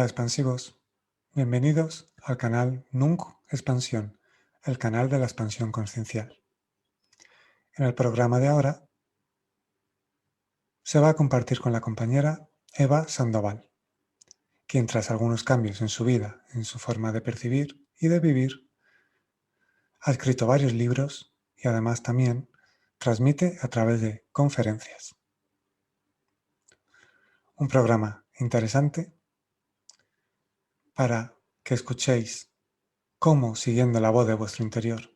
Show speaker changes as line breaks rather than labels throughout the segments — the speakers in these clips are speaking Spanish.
expansivos, bienvenidos al canal Nunc Expansión, el canal de la expansión consciencial. En el programa de ahora se va a compartir con la compañera Eva Sandoval, quien tras algunos cambios en su vida, en su forma de percibir y de vivir, ha escrito varios libros y además también transmite a través de conferencias. Un programa interesante para que escuchéis cómo, siguiendo la voz de vuestro interior,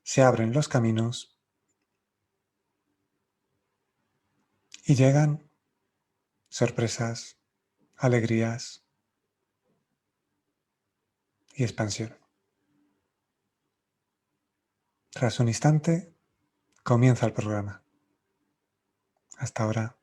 se abren los caminos y llegan sorpresas, alegrías y expansión. Tras un instante, comienza el programa. Hasta ahora.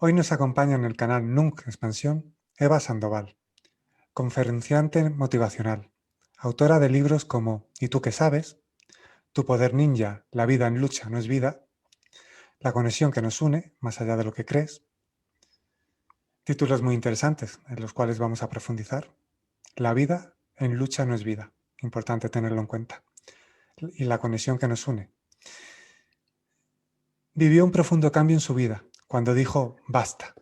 Hoy nos acompaña en el canal Nunc Expansión Eva Sandoval, conferenciante motivacional, autora de libros como ¿Y tú qué sabes?, Tu poder ninja, la vida en lucha no es vida, La conexión que nos une, más allá de lo que crees. Títulos muy interesantes en los cuales vamos a profundizar. La vida en lucha no es vida, importante tenerlo en cuenta. Y la conexión que nos une. Vivió un profundo cambio en su vida cuando dijo basta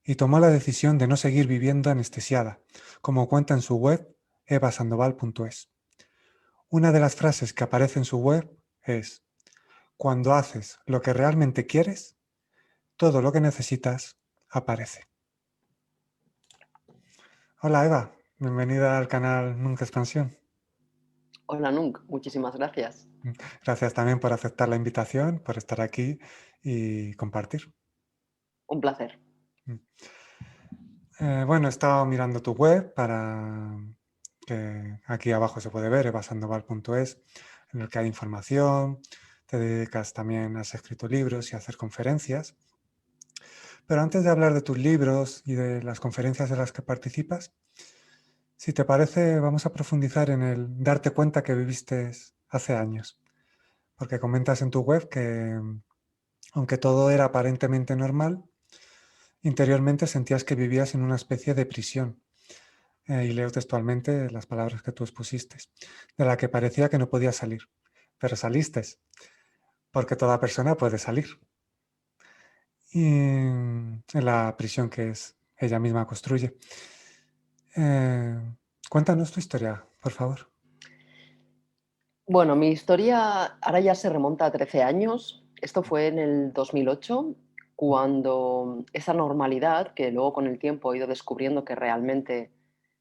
y tomó la decisión de no seguir viviendo anestesiada, como cuenta en su web evasandoval.es. Una de las frases que aparece en su web es: cuando haces lo que realmente quieres, todo lo que necesitas aparece. Hola Eva, bienvenida al canal Nunca Expansión.
Hola Nunc, muchísimas gracias.
Gracias también por aceptar la invitación, por estar aquí y compartir.
Un placer.
Bueno, he estado mirando tu web que aquí abajo se puede ver, evasandoval.es, en el que hay información, te dedicas también, has escrito libros y a hacer conferencias. Pero antes de hablar de tus libros y de las conferencias de las que participas, si te parece, vamos a profundizar en el darte cuenta que viviste hace años. Porque comentas en tu web que, aunque todo era aparentemente normal, interiormente sentías que vivías en una especie de prisión. Y leo textualmente las palabras que tú expusiste, de la que parecía que no podías salir, pero saliste, porque toda persona puede salir. Y en la prisión que ella misma construye. Cuéntanos tu historia, por favor.
Bueno, mi historia ahora ya se remonta a 13 años. Esto fue en el 2008, cuando esa normalidad, que luego con el tiempo he ido descubriendo que realmente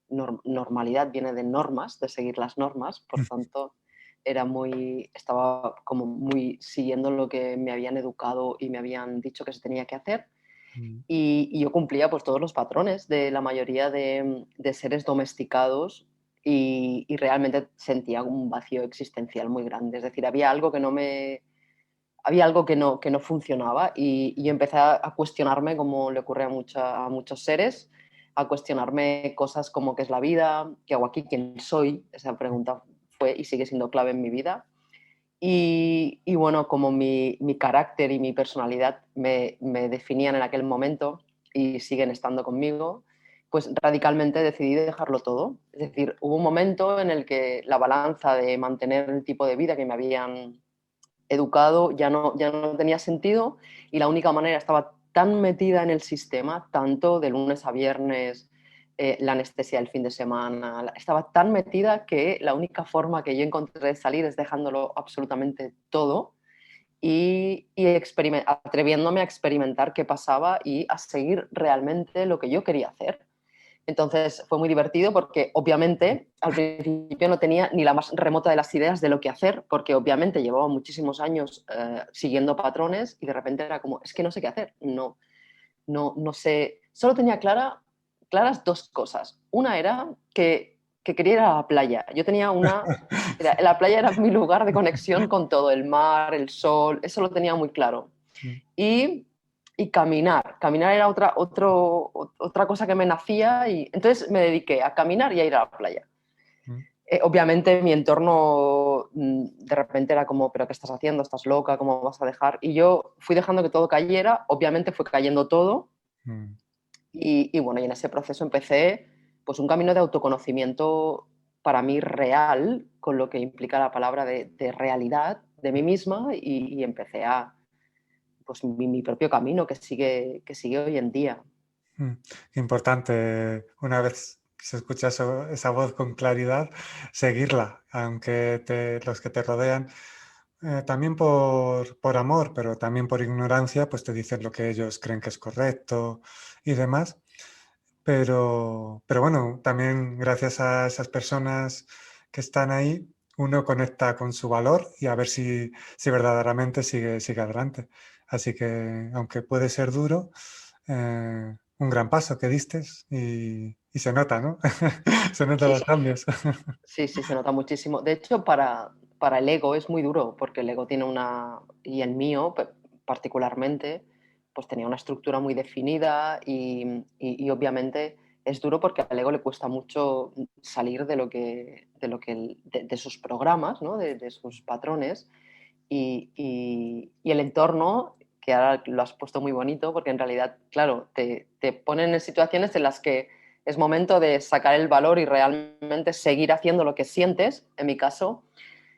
normalidad viene de normas, de seguir las normas, por tanto, estaba como muy siguiendo lo que me habían educado y me habían dicho que se tenía que hacer. Y yo cumplía pues todos los patrones de la mayoría de seres domesticados y realmente sentía un vacío existencial muy grande. Es decir, había algo que no funcionaba y empecé a cuestionarme, como le ocurre a muchos seres, a cuestionarme cosas como qué es la vida, qué hago aquí, quién soy. Esa pregunta fue y sigue siendo clave en mi vida. Y bueno, como mi carácter y mi personalidad me definían en aquel momento y siguen estando conmigo, pues radicalmente decidí dejarlo todo. Es decir, hubo un momento en el que la balanza de mantener el tipo de vida que me habían educado ya no tenía sentido y la única manera, estaba tan metida en el sistema, tanto de lunes a viernes la anestesia del fin de semana. Estaba tan metida que la única forma que yo encontré de salir es dejándolo absolutamente todo y atreviéndome a experimentar qué pasaba y a seguir realmente lo que yo quería hacer. Entonces fue muy divertido porque obviamente al principio no tenía ni la más remota de las ideas de lo que hacer, porque obviamente llevaba muchísimos años siguiendo patrones y de repente era como, es que no sé qué hacer, no sé, solo tenía claras dos cosas. Una era que quería ir a la playa. Yo tenía la playa era mi lugar de conexión con todo, el mar, el sol, eso lo tenía muy claro. Y, y caminar era otra cosa que me nacía y entonces me dediqué a caminar y a ir a la playa. Obviamente mi entorno de repente era como, pero ¿qué estás haciendo? ¿Estás loca? ¿Cómo vas a dejar? Y yo fui dejando que todo cayera, obviamente fue cayendo todo y bueno, y en ese proceso empecé pues un camino de autoconocimiento para mí real, con lo que implica la palabra de realidad de mí misma y empecé a, pues mi propio camino que sigue hoy en día.
Importante, una vez que se escucha esa voz con claridad, seguirla, aunque los que te rodean, también por amor, pero también por ignorancia, pues te dicen lo que ellos creen que es correcto y demás. Pero bueno, también gracias a esas personas que están ahí, uno conecta con su valor y a ver si verdaderamente sigue adelante. Así que, aunque puede ser duro, un gran paso que diste y se nota, ¿no? Se notan
Sí,
los cambios.
sí, sí, se nota muchísimo. De hecho, para el ego es muy duro, porque el ego tiene y el mío particularmente, pues tenía una estructura muy definida y obviamente es duro porque al ego le cuesta mucho salir de sus programas, ¿no? De sus patrones y el entorno, que ahora lo has puesto muy bonito, porque en realidad, claro, te ponen en situaciones en las que es momento de sacar el valor y realmente seguir haciendo lo que sientes. En mi caso,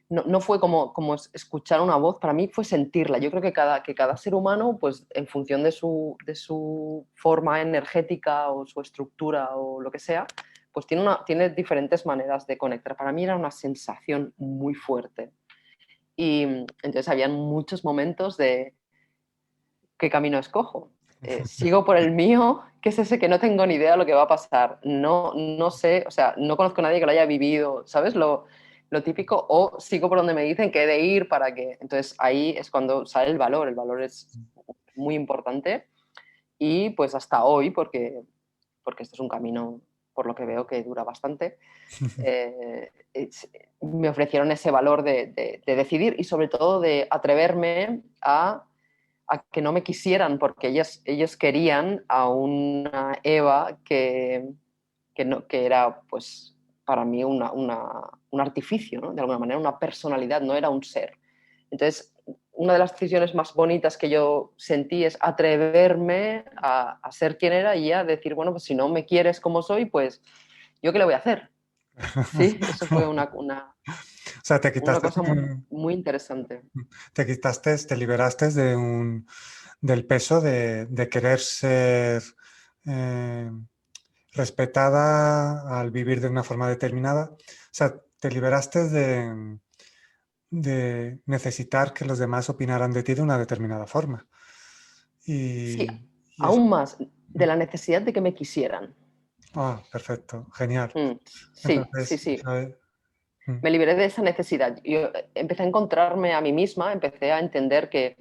no fue como escuchar una voz, para mí fue sentirla. Yo creo que cada ser humano, pues en función de su forma energética o su estructura o lo que sea, pues tiene diferentes maneras de conectar. Para mí era una sensación muy fuerte. Y entonces habían muchos momentos de ¿qué camino escojo? ¿Sigo por el mío? ¿Qué es ese que no tengo ni idea de lo que va a pasar? No sé, o sea, no conozco a nadie que lo haya vivido, ¿sabes? Lo típico, o sigo por donde me dicen que he de ir para que... Entonces ahí es cuando sale el valor es muy importante y pues hasta hoy, porque esto es un camino, por lo que veo, que dura bastante, me ofrecieron ese valor de decidir y sobre todo de atreverme a que no me quisieran porque ellos querían a una Eva que era pues para mí un artificio, ¿no? De alguna manera, una personalidad, no era un ser. Entonces, una de las decisiones más bonitas que yo sentí es atreverme a ser quien era y a decir, bueno, pues si no me quieres como soy, pues yo qué le voy a hacer. Sí, eso fue
O sea,
una cosa muy interesante.
te liberaste del peso de querer ser eh, respetada al vivir de una forma determinada. O sea, te liberaste de necesitar que los demás opinaran de ti de una determinada forma.
Sí,
Y eso.
aún más de la necesidad de que me quisieran.
Ah, perfecto, genial.
Sí, sí,
Entonces,
sí.
eso es. Mm,
Me liberé de esa necesidad. Yo empecé a encontrarme a mí misma, empecé a entender que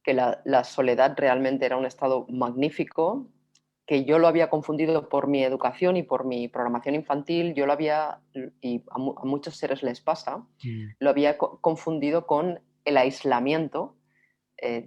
la soledad realmente era un estado magnífico, que yo lo había confundido por mi educación y por mi programación infantil, yo lo había, y a muchos seres les pasa,
mm,
lo había confundido con el aislamiento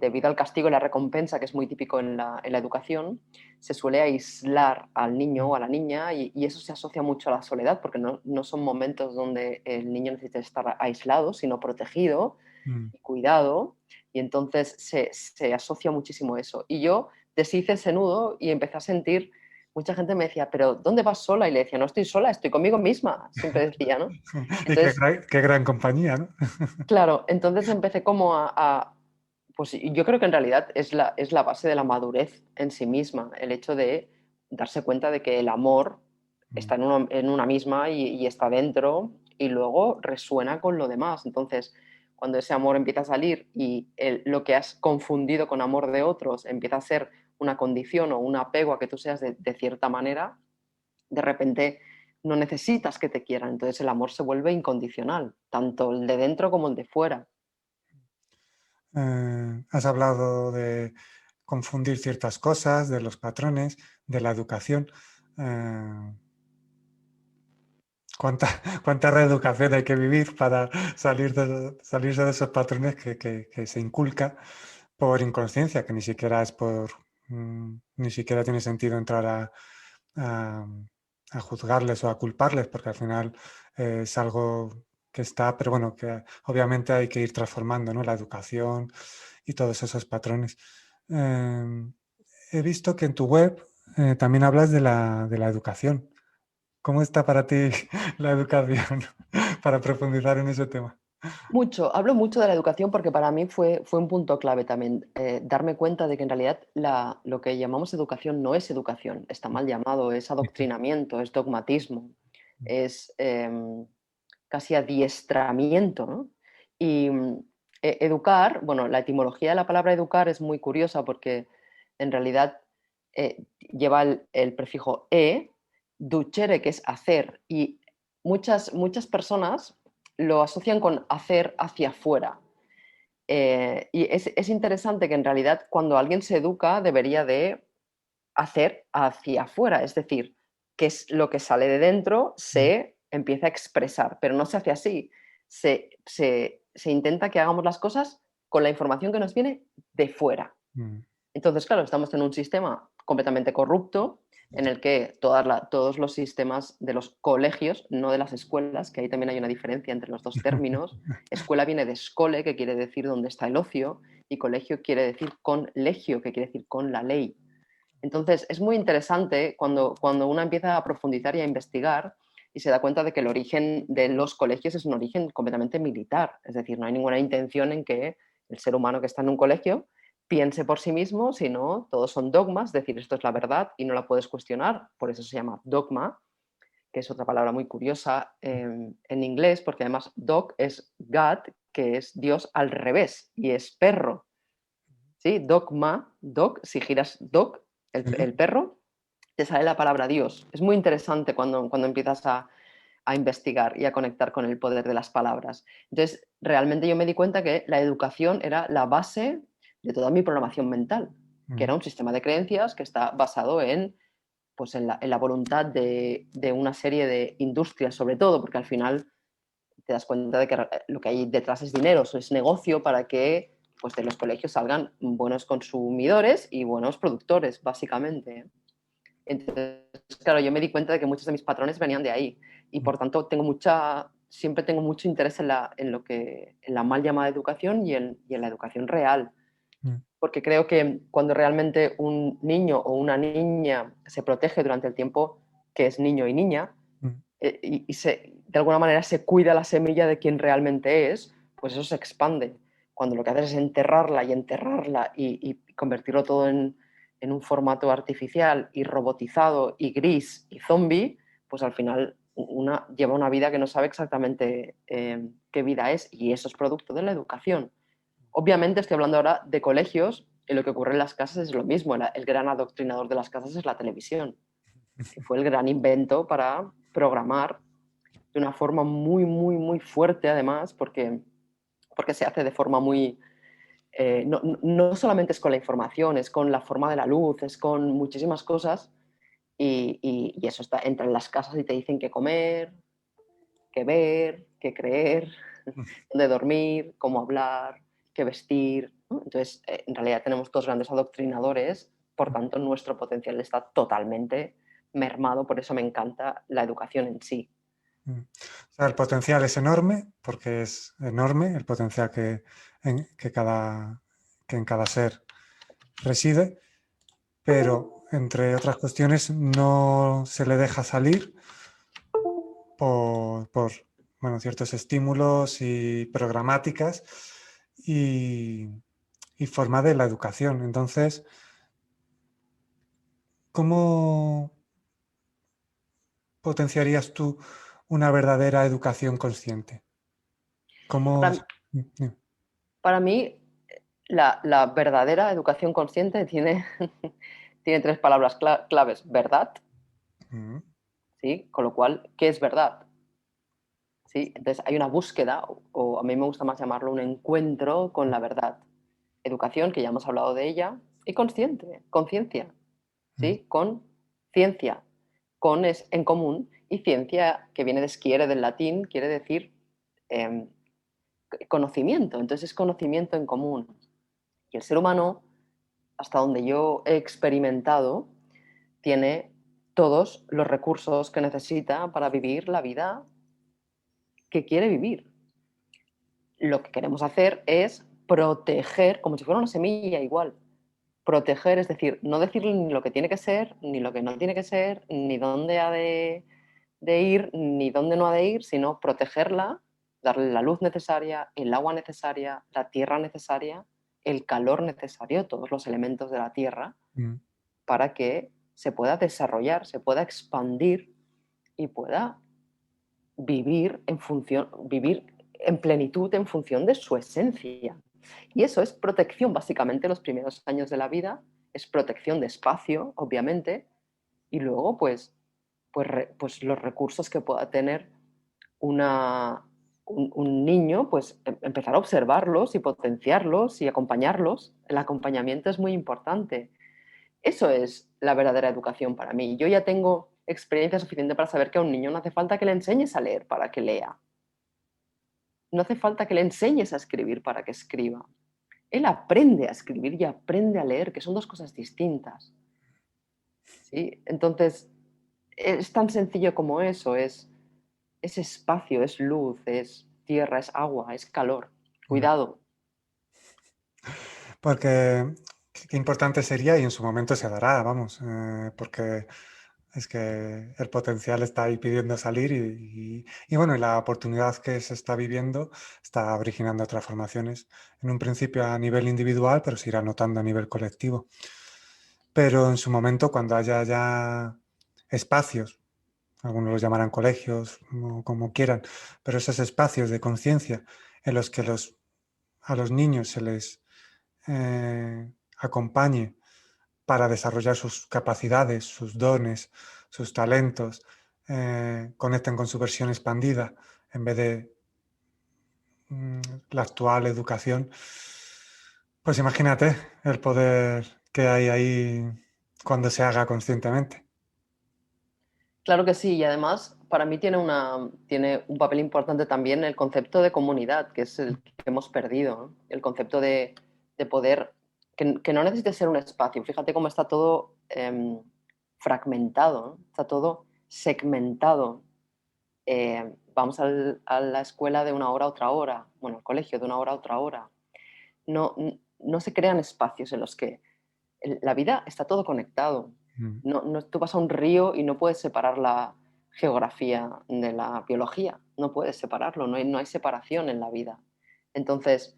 debido al castigo y la recompensa, que es muy típico en la educación, se suele aislar al niño
mm,
o a la niña y eso se asocia mucho a la soledad, porque no son momentos donde el niño necesita estar aislado, sino protegido
mm.
y cuidado, y entonces se asocia muchísimo eso. Y yo deshice ese nudo y empecé a sentir, mucha gente me decía, pero ¿dónde vas sola? Y le decía, no estoy sola, estoy conmigo misma, siempre decía, ¿no?
Y qué,
Entonces,
qué gran compañía, ¿no?
claro, entonces empecé como pues yo creo que en realidad es la base de la madurez en sí misma, el hecho de darse cuenta de que el amor está en una misma y está dentro y luego resuena con lo demás. Entonces, cuando ese amor empieza a salir y lo que has confundido con amor de otros empieza a ser una condición o un apego a que tú seas de cierta manera, de repente no necesitas que te quieran. Entonces el amor se vuelve incondicional, tanto el de dentro como el de fuera.
Has hablado de confundir ciertas cosas, de los patrones, de la educación. Eh, ¿Cuánta, cuánta reeducación hay que vivir para salirse de esos patrones que se inculca por inconsciencia, que ni siquiera es por, ni siquiera tiene sentido entrar a- a juzgarles o a culparles, porque al final es algo que está, pero bueno, que obviamente hay que ir transformando, ¿no? La educación y todos esos patrones. Eh, He visto que en tu web también hablas de la educación. ¿Cómo está para ti la educación? Para profundizar en ese tema.
Mucho, hablo mucho de la educación porque para mí fue un punto clave también, darme cuenta de que en realidad lo que llamamos educación no es educación, está mal llamado, es adoctrinamiento, es dogmatismo, es casi adiestramiento, ¿no? Y educar, bueno, la etimología de la palabra educar es muy curiosa porque en realidad lleva el prefijo ducere, que es hacer, y muchas personas lo asocian con hacer hacia afuera. Y es interesante que en realidad cuando alguien se educa debería de hacer hacia afuera, es decir, que es lo que sale de dentro se empieza a expresar, pero no se hace así. Se intenta que hagamos las cosas con la información que nos viene de fuera.
Mm,
Entonces, claro, estamos en un sistema completamente corrupto en el que todos los sistemas de los colegios, no de las escuelas, que ahí también hay una diferencia entre los dos términos. Escuela viene de skole, que quiere decir dónde está el ocio, y colegio quiere decir con legio, que quiere decir con la ley. Entonces, es muy interesante cuando uno empieza a profundizar y a investigar y se da cuenta de que el origen de los colegios es un origen completamente militar. Es decir, no hay ninguna intención en que el ser humano que está en un colegio piense por sí mismo, sino todos son dogmas, es decir, esto es la verdad y no la puedes cuestionar, por eso se llama dogma, que es otra palabra muy curiosa en inglés, porque además dog es God, que es Dios al revés, y es perro. ¿Sí? Dogma, dog, si giras dog, el
sí.
perro, te sale la palabra Dios. Es muy interesante cuando empiezas a investigar y a conectar con el poder de las palabras. Entonces, realmente yo me di cuenta que la educación era la base de toda mi programación mental, que
Mm,
era un sistema de creencias que está basado en, pues, en la voluntad de una serie de industrias, sobre todo, porque al final te das cuenta de que lo que hay detrás es dinero, eso es negocio para que pues, de los colegios salgan buenos consumidores y buenos productores, básicamente. Entonces, claro, yo me di cuenta de que muchos de mis patrones venían de ahí y
mm,
por tanto siempre tengo mucho interés en la mal llamada educación y en la educación real,
mm,
porque creo que cuando realmente un niño o una niña se protege durante el tiempo que es niño y niña,
mm,
de alguna manera se cuida la semilla de quien realmente es, pues eso se expande. Cuando lo que haces es enterrarla y convertirlo todo en un formato artificial y robotizado y gris y zombie, pues al final lleva una vida que no sabe exactamente qué vida es, y eso es producto de la educación. Obviamente estoy hablando ahora de colegios y lo que ocurre en las casas es lo mismo. El gran adoctrinador de las casas es la televisión, que fue el gran invento para programar de una forma muy, muy, muy fuerte, además, porque se hace de forma muy... no solamente es con la información, es con la forma de la luz, es con muchísimas cosas, y eso entra en las casas y te dicen qué comer, qué ver, qué creer, dónde dormir, cómo hablar, qué vestir, ¿no? Entonces, en realidad tenemos dos grandes adoctrinadores, por tanto nuestro potencial está totalmente mermado, por eso me encanta la educación en sí.
mm. O sea, el potencial es enorme, porque es enorme el potencial que en cada ser reside, pero entre otras cuestiones no se le deja salir por, bueno, ciertos estímulos y programáticas y, y forma de la educación. Entonces, ¿cómo, potenciarías tú una verdadera educación consciente? ¿Cómo?
Para, para mí, la verdadera educación consciente tiene, tiene tres palabras claves. Verdad,
Mm,
¿sí? Con lo cual, ¿qué es verdad? ¿Sí? Entonces hay una búsqueda, o a mí me gusta más llamarlo un encuentro con la verdad. Educación, que ya hemos hablado de ella, y conciencia,
mm,
¿sí? Con ciencia. Con es en común, y ciencia, que viene de sciere del latín, quiere decir em, conocimiento. Entonces es conocimiento en común. Y el ser humano, hasta donde yo he experimentado, tiene todos los recursos que necesita para vivir la vida que quiere vivir. Lo que queremos hacer es proteger, como si fuera una semilla igual. Proteger, es decir, no decirle ni lo que tiene que ser, ni lo que no tiene que ser, ni dónde ha de ir, ni dónde no ha de ir, sino protegerla, darle la luz necesaria, el agua necesaria, la tierra necesaria, el calor necesario, todos los elementos de la tierra,
mm.
para que se pueda desarrollar, se pueda expandir y pueda vivir en plenitud en función de su esencia. Y eso es protección, básicamente, los primeros años de la vida, es protección de espacio, obviamente, y luego, pues los recursos que pueda tener un niño, pues empezar a observarlos y potenciarlos y acompañarlos. El acompañamiento es muy importante. Eso es la verdadera educación para mí. Yo ya tengo experiencia suficiente para saber que a un niño no hace falta que le enseñes a leer para que lea. No hace falta que le enseñes a escribir para que escriba. Él aprende a escribir y aprende a leer, que son dos cosas distintas. ¿Sí? Entonces, es tan sencillo como eso, es espacio, es luz, es tierra, es agua, es calor.
Mm.
Cuidado.
Porque qué importante sería y en su momento se dará, vamos, porque es que el potencial está ahí pidiendo salir y bueno, y la oportunidad que se está viviendo está originando transformaciones, en un principio a nivel individual, pero se irá notando a nivel colectivo. Pero en su momento, cuando haya ya espacios, algunos los llamarán colegios, como quieran, pero esos espacios de conciencia en los que a los niños se les acompañe para desarrollar sus capacidades, sus dones, sus talentos, conecten con su versión expandida en vez de mm, la actual educación, pues imagínate el poder que hay ahí cuando se haga conscientemente.
Claro que sí, y además para mí tiene un papel importante también el concepto de comunidad, que es el que hemos perdido, ¿no? El concepto de poder, que no necesite ser un espacio. Fíjate cómo está todo fragmentado, ¿no? Está todo segmentado. Vamos a la escuela de una hora a otra hora, bueno, al colegio de una hora a otra hora. No, no se crean espacios en los que la vida está todo conectado.
Mm,
Tú vas a un río y no puedes separar la geografía de la biología, no puedes separarlo, no hay separación en la vida. Entonces,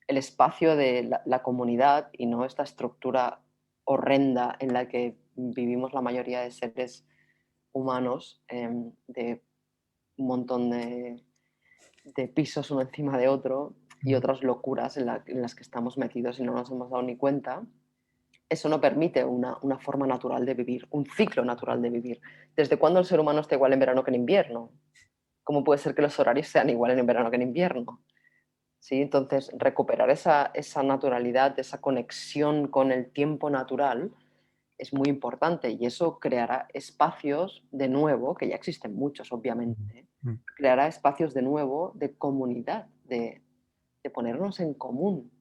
el espacio de la comunidad y no esta estructura horrenda en la que vivimos la mayoría de seres humanos, de un montón de pisos uno encima de otro y
mm,
otras locuras en las que estamos metidos y no nos hemos dado ni cuenta, eso no permite una forma natural de vivir, un ciclo natural de vivir. ¿Desde cuándo el ser humano está igual en verano que en invierno? ¿Cómo puede ser que los horarios sean iguales en verano que en invierno? ¿Sí? Entonces, recuperar esa naturalidad, esa conexión con el tiempo natural es muy importante y eso creará espacios de nuevo, que ya existen muchos
mm,
obviamente,
mm.
creará espacios de nuevo de comunidad, de ponernos en común.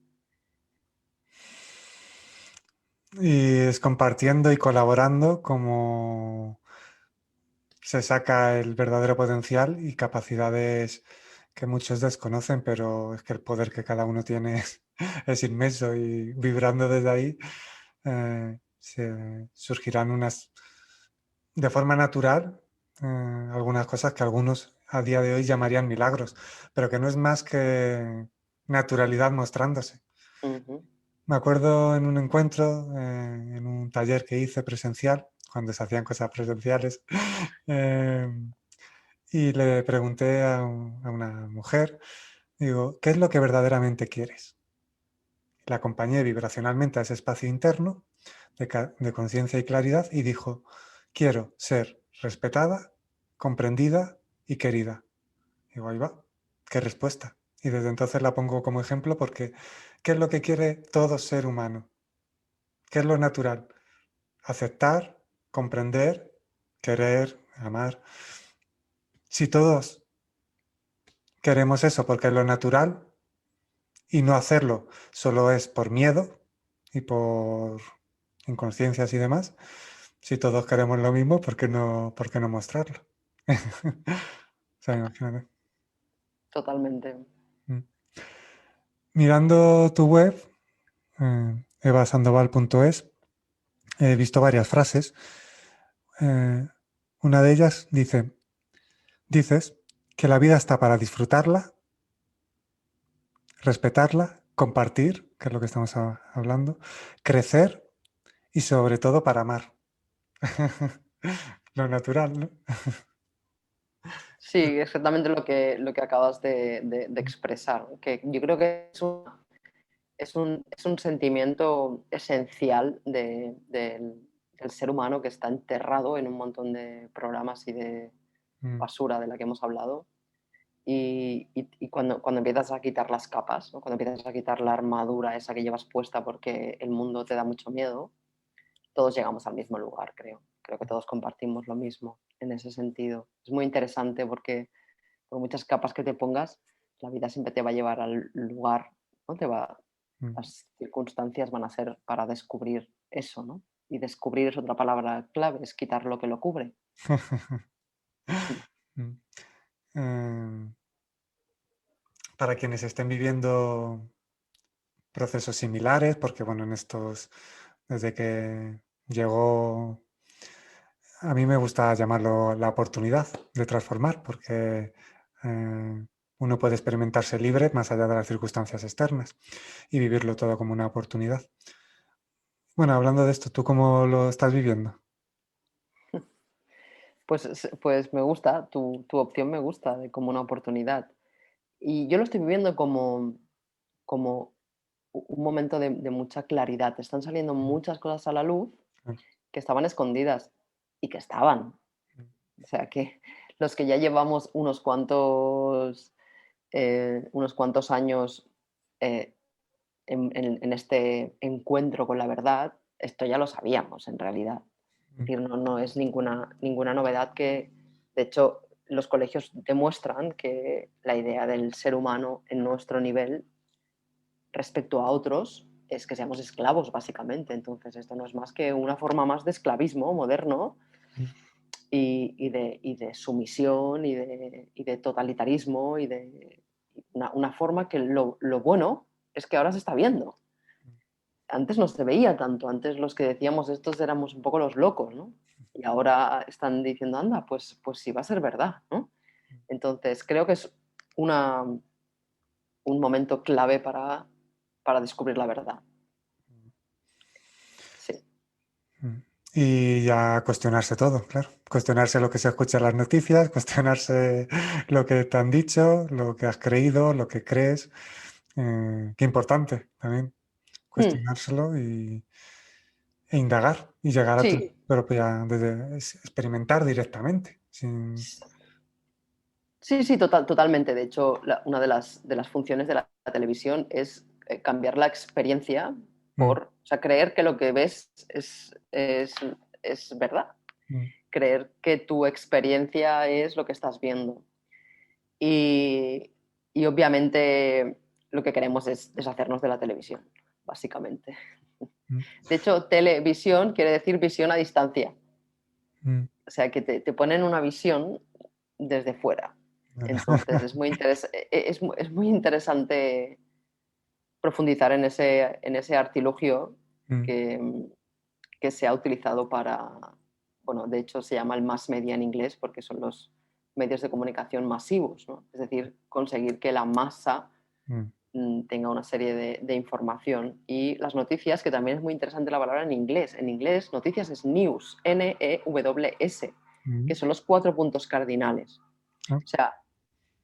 Y es compartiendo y colaborando como se saca el verdadero potencial y capacidades que muchos desconocen, pero es que el poder que cada uno tiene es inmenso y vibrando desde ahí surgirán unas, de forma natural, algunas cosas que algunos a día de hoy llamarían milagros, pero que no es más que naturalidad mostrándose.
Ujú.
Me acuerdo en un encuentro, en un taller que hice presencial cuando se hacían cosas presenciales. Y le pregunté a una mujer, digo, ¿qué es lo que verdaderamente quieres? La acompañé vibracionalmente a ese espacio interno de conciencia y claridad y dijo, quiero ser respetada, comprendida y querida. Digo, ahí va, qué respuesta. Y desde entonces la pongo como ejemplo porque ¿qué es lo que quiere todo ser humano? ¿Qué es lo natural? Aceptar, comprender, querer, amar. Si todos queremos eso porque es lo natural y no hacerlo solo es por miedo y por inconsciencias y demás, si todos queremos lo mismo, por qué no mostrarlo? O sea, imagínate.
Totalmente.
Mm. Mirando tu web, evasandoval.es, he visto varias frases. Una de ellas dices que la vida está para disfrutarla, respetarla, compartir, que es lo que estamos hablando, crecer y sobre todo para amar. Lo natural, ¿no?
Sí, exactamente lo que acabas de expresar, que yo creo que es un sentimiento esencial del ser humano que está enterrado en un montón de programas y de
Mm,
basura de la que hemos hablado. Y cuando empiezas a quitar las capas, ¿no? Cuando empiezas a quitar la armadura esa que llevas puesta porque el mundo te da mucho miedo, todos llegamos al mismo lugar, creo. Creo que todos compartimos lo mismo en ese sentido. Es muy interesante porque por muchas capas que te pongas, la vida siempre te va a llevar al lugar, ¿no?
mm.
Las circunstancias van a ser para descubrir eso, ¿no? Y descubrir es otra palabra clave, es quitar lo que lo cubre. Mm.
Mm. Em, para quienes estén viviendo procesos similares, porque bueno, desde que llegó, a mí me gusta llamarlo la oportunidad de transformar, porque uno puede experimentarse libre más allá de las circunstancias externas y vivirlo todo como una oportunidad. Bueno, hablando de esto, ¿tú cómo lo estás viviendo?
Pues me gusta, tu opción me gusta, de como una oportunidad. Y yo lo estoy viviendo como un momento de mucha claridad. Están saliendo
Mm,
muchas cosas a la luz
mm,
que estaban escondidas y que estaban. O sea que los que ya llevamos unos cuantos años eh, en este encuentro con la verdad, esto ya lo sabíamos en realidad. Es
mm,
decir, no es ninguna novedad que, de hecho, los colegios demuestran que la idea del ser humano en nuestro nivel respecto a otros es que seamos esclavos, básicamente. Entonces, esto no es más que una forma más de esclavismo moderno
mm,
y de sumisión y de totalitarismo y de una forma que lo bueno es que ahora se está viendo. Antes no se veía tanto, antes los que decíamos estos éramos un poco los locos, ¿no? Y ahora están diciendo, anda, pues sí va a ser verdad, ¿no? Entonces creo que es una, un momento clave para descubrir la verdad. Sí.
mm. Y ya cuestionarse todo, claro. Cuestionarse lo que se escucha en las noticias, cuestionarse lo que te han dicho, lo que has creído, lo que crees. Qué importante también
Hmm.
cuestionárselo e indagar y llegar a tu
Sí,
propia, experimentar directamente.
sí, sí, totalmente. De hecho, una de las funciones de la televisión es cambiar la experiencia
Mm,
por, o sea, creer que lo que ves es verdad,
mm,
creer que tu experiencia es lo que estás viendo. Y, y obviamente lo que queremos es deshacernos de la televisión, básicamente.
mm,
De hecho, televisión quiere decir visión a distancia.
mm.
O sea, que te ponen una visión desde fuera.
Vale.
Entonces, es muy interesante profundizar en ese artilugio
Mm,
que, que se ha utilizado para, bueno, de hecho se llama el mass media en inglés porque son los medios de comunicación masivos, ¿no? Es decir, conseguir que la masa
mm,
tenga una serie de información. Y las noticias, que también es muy interesante la palabra en inglés. En inglés, noticias es news, News, que son los 4 puntos cardinales.
Ah,
O sea,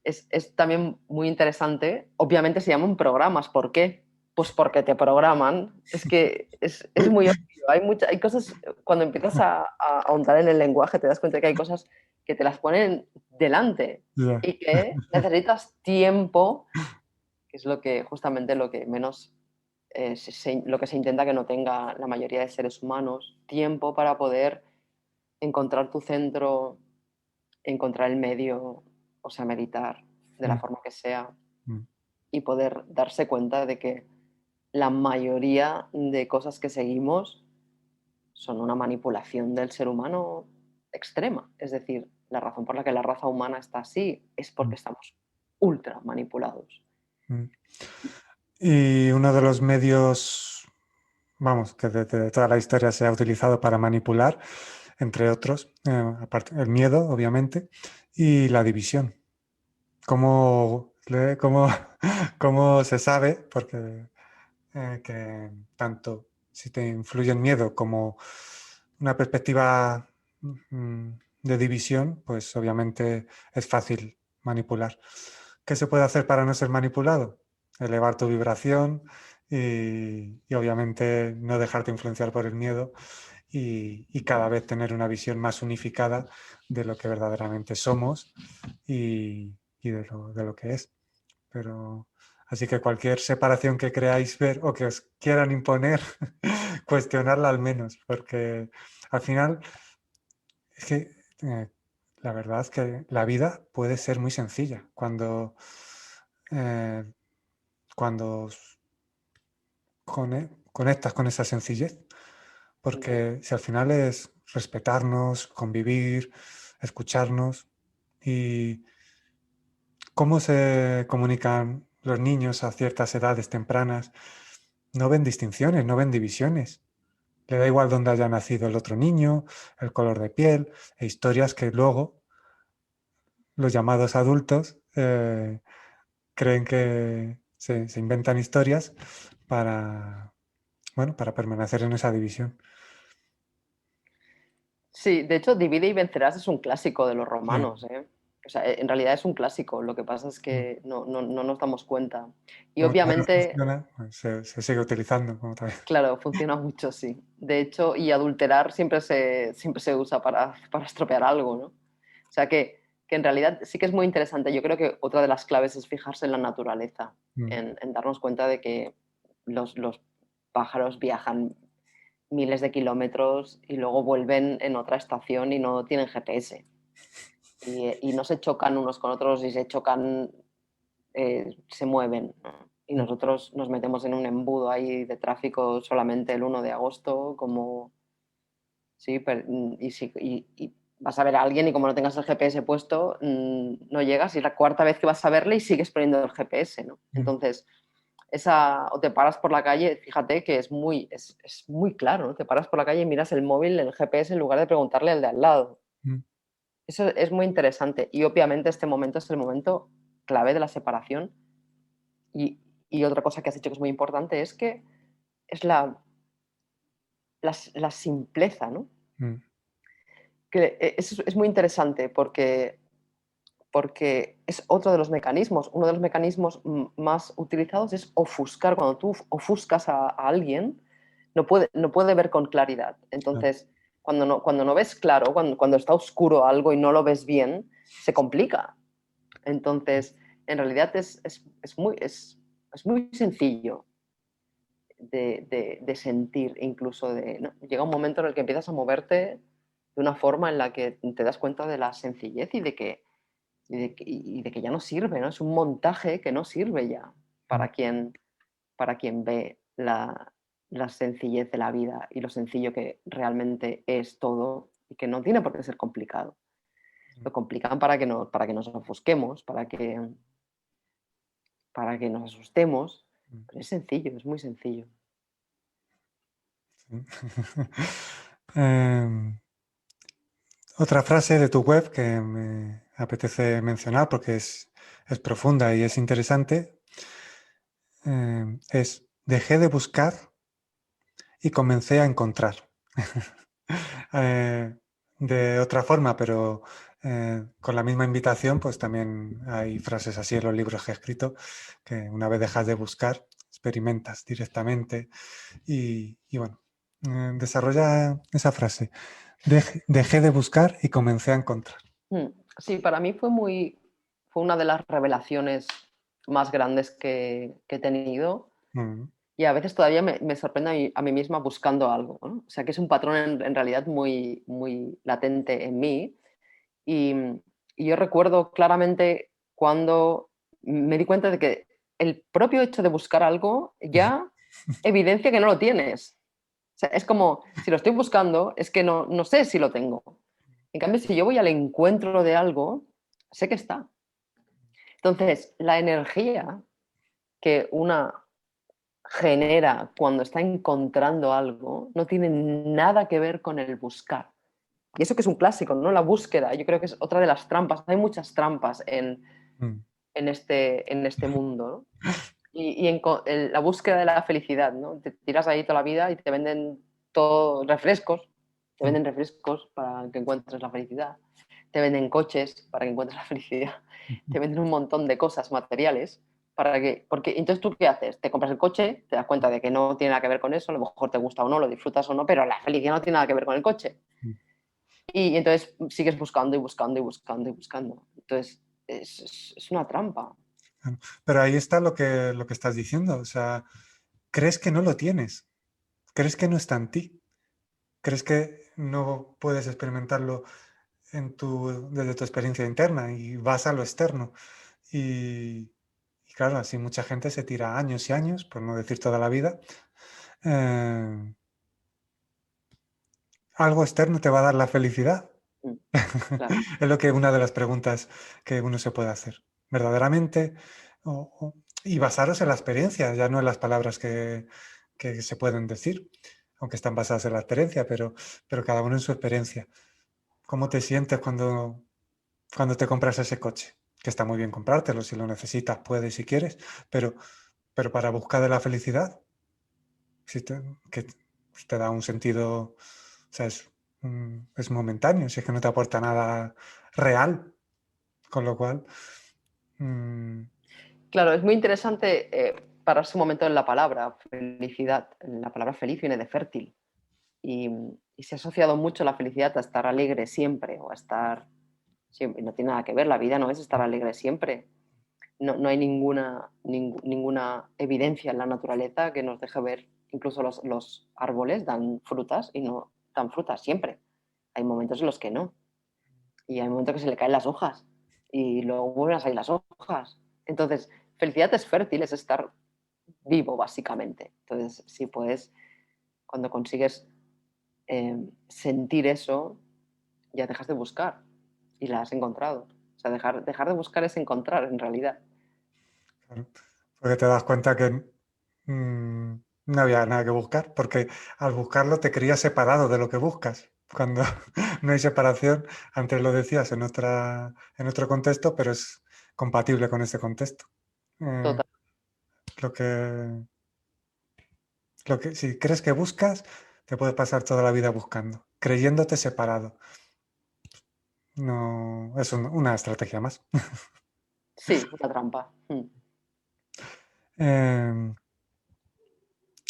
es también muy interesante. Obviamente se llaman programas. ¿Por qué? Pues porque te programan. Es que es muy obvio. Hay cosas, cuando empiezas a ahondar en el lenguaje, te das cuenta que hay cosas que te las ponen delante
ya.
y que necesitas tiempo, que es justamente lo que menos, lo que se intenta que no tenga la mayoría de seres humanos, tiempo para poder encontrar tu centro, encontrar el medio, o sea, meditar de la
Mm,
forma que sea
mm,
y poder darse cuenta de que la mayoría de cosas que seguimos son una manipulación del ser humano extrema. Es decir, la razón por la que la raza humana está así es
mm,
porque estamos ultra manipulados.
mm. Y uno de los medios, vamos, que desde toda la historia se ha utilizado para manipular, entre otros, aparte el miedo, obviamente, y la división. ¿Cómo, cómo se sabe? Porque que tanto si te influye el miedo como una perspectiva de división, pues obviamente es fácil manipular. ¿Qué se puede hacer para no ser manipulado? Elevar tu vibración y obviamente no dejarte influenciar por el miedo y cada vez tener una visión más unificada de lo que verdaderamente somos y de lo que es. Pero así que cualquier separación que creáis ver o que os quieran imponer, cuestionarla al menos, porque al final es que la verdad es que la vida puede ser muy sencilla eh, cuando conectas con esa sencillez, porque si al final es respetarnos, convivir, escucharnos y cómo se comunican los niños a ciertas edades tempranas, no ven distinciones, no ven divisiones. Le da igual dónde haya nacido el otro niño, el color de piel, e historias que luego los llamados adultos creen que se inventan historias para, bueno, para permanecer en esa división.
Sí, de hecho, Divide y vencerás es un clásico de los
Sí.
romanos, ¿eh? O sea, en realidad es un clásico, lo que pasa es
Mm.
que no nos damos cuenta. Y
Como todavía
obviamente,
funciona, pues se sigue utilizando. Como todavía.
claro, funciona mucho, sí. De hecho, y adulterar siempre se usa para estropear algo, ¿no? O sea que en realidad sí que es muy interesante. Yo creo que otra de las claves es fijarse en la naturaleza,
Mm.
en darnos cuenta de que los pájaros viajan miles de kilómetros y luego vuelven en otra estación y no tienen GPS. Y no se chocan unos con otros y se chocan, se mueven, ¿no? Y
Mm.
nosotros nos metemos en un embudo ahí de tráfico solamente el 1 de agosto, como, sí, y vas a ver a alguien y como no tengas el GPS puesto, no llegas y es la cuarta vez que vas a verle y sigues poniendo el GPS, ¿no?
Mm.
Entonces, o te paras por la calle, fíjate que es muy claro, ¿no? Te paras por la calle y miras el móvil, el GPS, en lugar de preguntarle al de al lado.
Mm.
Eso es muy interesante y obviamente este momento es el momento clave de la separación y otra cosa que has dicho que es muy importante es que es la simpleza, ¿no?
Mm.
Que es muy interesante porque es otro de los mecanismos. Uno de los mecanismos más utilizados es ofuscar. Cuando tú ofuscas a alguien, no puede ver con claridad.
Claro.
Entonces, cuando no ves claro, cuando está oscuro algo y no lo ves bien, se complica. Entonces, en realidad es muy sencillo de sentir, incluso ¿no? Llega un momento en el que empiezas a moverte de una forma en la que te das cuenta de la sencillez y de que ya no sirve, ¿no? Es un montaje que no sirve ya
Mm.
para quien ve la sencillez de la vida y lo sencillo que realmente es todo y que no tiene por qué ser complicado. Lo complican para que nos ofusquemos, para que nos asustemos,
Mm.
pero es sencillo, es muy sencillo.
Sí. Em, Otra frase de tu web que me apetece mencionar porque es profunda y es interesante, es dejé de buscar y comencé a encontrar. Eh, de otra forma, pero con la misma invitación, pues también hay frases así en los libros que he escrito, que una vez dejas de buscar, experimentas directamente y bueno, desarrolla esa frase. Dejé de buscar y comencé a encontrar.
Mm. Sí, para mí fue una de las revelaciones más grandes que he tenido.
Mm,
Y a veces todavía me sorprende a mí misma buscando algo, ¿no? O sea, que es un patrón en realidad muy latente en mí. Y, y yo recuerdo claramente cuando me di cuenta de que el propio hecho de buscar algo ya evidencia que no lo tienes. O sea, es como, si lo estoy buscando, es que no sé si lo tengo. En cambio, si yo voy al encuentro de algo, sé que está. Entonces, la energía que una genera cuando está encontrando algo no tiene nada que ver con el buscar. Y eso que es un clásico, ¿no? La búsqueda, yo creo que es otra de las trampas. Hay muchas trampas
mm,
en este mundo, ¿no? La búsqueda de la felicidad, ¿no? Te tiras ahí toda la vida y te venden todo, refrescos, te
mm,
venden refrescos para que encuentres la felicidad, te venden coches para que encuentres la felicidad, te venden un montón de cosas materiales porque entonces tú qué haces, te compras el coche, te das cuenta de que no tiene nada que ver con eso, a lo mejor te gusta o no, lo disfrutas o no, pero la felicidad no tiene nada que ver con el coche.
mm.
Y entonces sigues buscando y buscando y buscando y buscando. Entonces es una trampa.
Claro. Pero ahí está lo que estás diciendo. O sea, crees que no lo tienes, crees que no está en ti, crees que no puedes experimentarlo desde tu experiencia interna y vas a lo externo. Y claro, así mucha gente se tira años y años, por no decir toda la vida. eh, ¿Algo externo te va a dar la felicidad?
Mm, claro.
Es lo que una de las preguntas que uno se puede hacer. ¿Verdaderamente? Y basaros en la experiencia, ya no en las palabras que se pueden decir, aunque están basadas en la experiencia, pero cada uno en su experiencia. ¿Cómo te sientes cuando te compras ese coche? Que está muy bien comprártelo, si lo necesitas, puedes, si quieres, pero, pero para buscar de la felicidad, si te, que te da un sentido, o sea, es momentáneo, si es que no te aporta nada real, con lo cual, mm,
Claro, es muy interesante pararse un momento en la palabra felicidad. La palabra feliz viene de fértil y se ha asociado mucho la felicidad a estar alegre siempre o a estar siempre. No tiene nada que ver, la vida no es estar alegre siempre. No hay ninguna evidencia en la naturaleza que nos deje ver, incluso los árboles dan frutas y no dan frutas siempre. Hay momentos en los que no. Y hay momentos que se le caen las hojas y luego vuelven a salir las hojas. Entonces, felicidad es fértil, es estar vivo, básicamente. Entonces, si puedes, cuando consigues sentir eso, ya dejas de buscar y la has encontrado. O sea, dejar de buscar es encontrar, en realidad.
claro, porque te das cuenta que no había nada que buscar, porque al buscarlo te creías separado de lo que buscas. Cuando no hay separación, antes lo decías en otro contexto, pero es compatible con este contexto. Eh,
Total.
lo que, si crees que buscas, te puedes pasar toda la vida buscando, creyéndote separado. No, es una estrategia más.
Sí, una trampa.
Eh,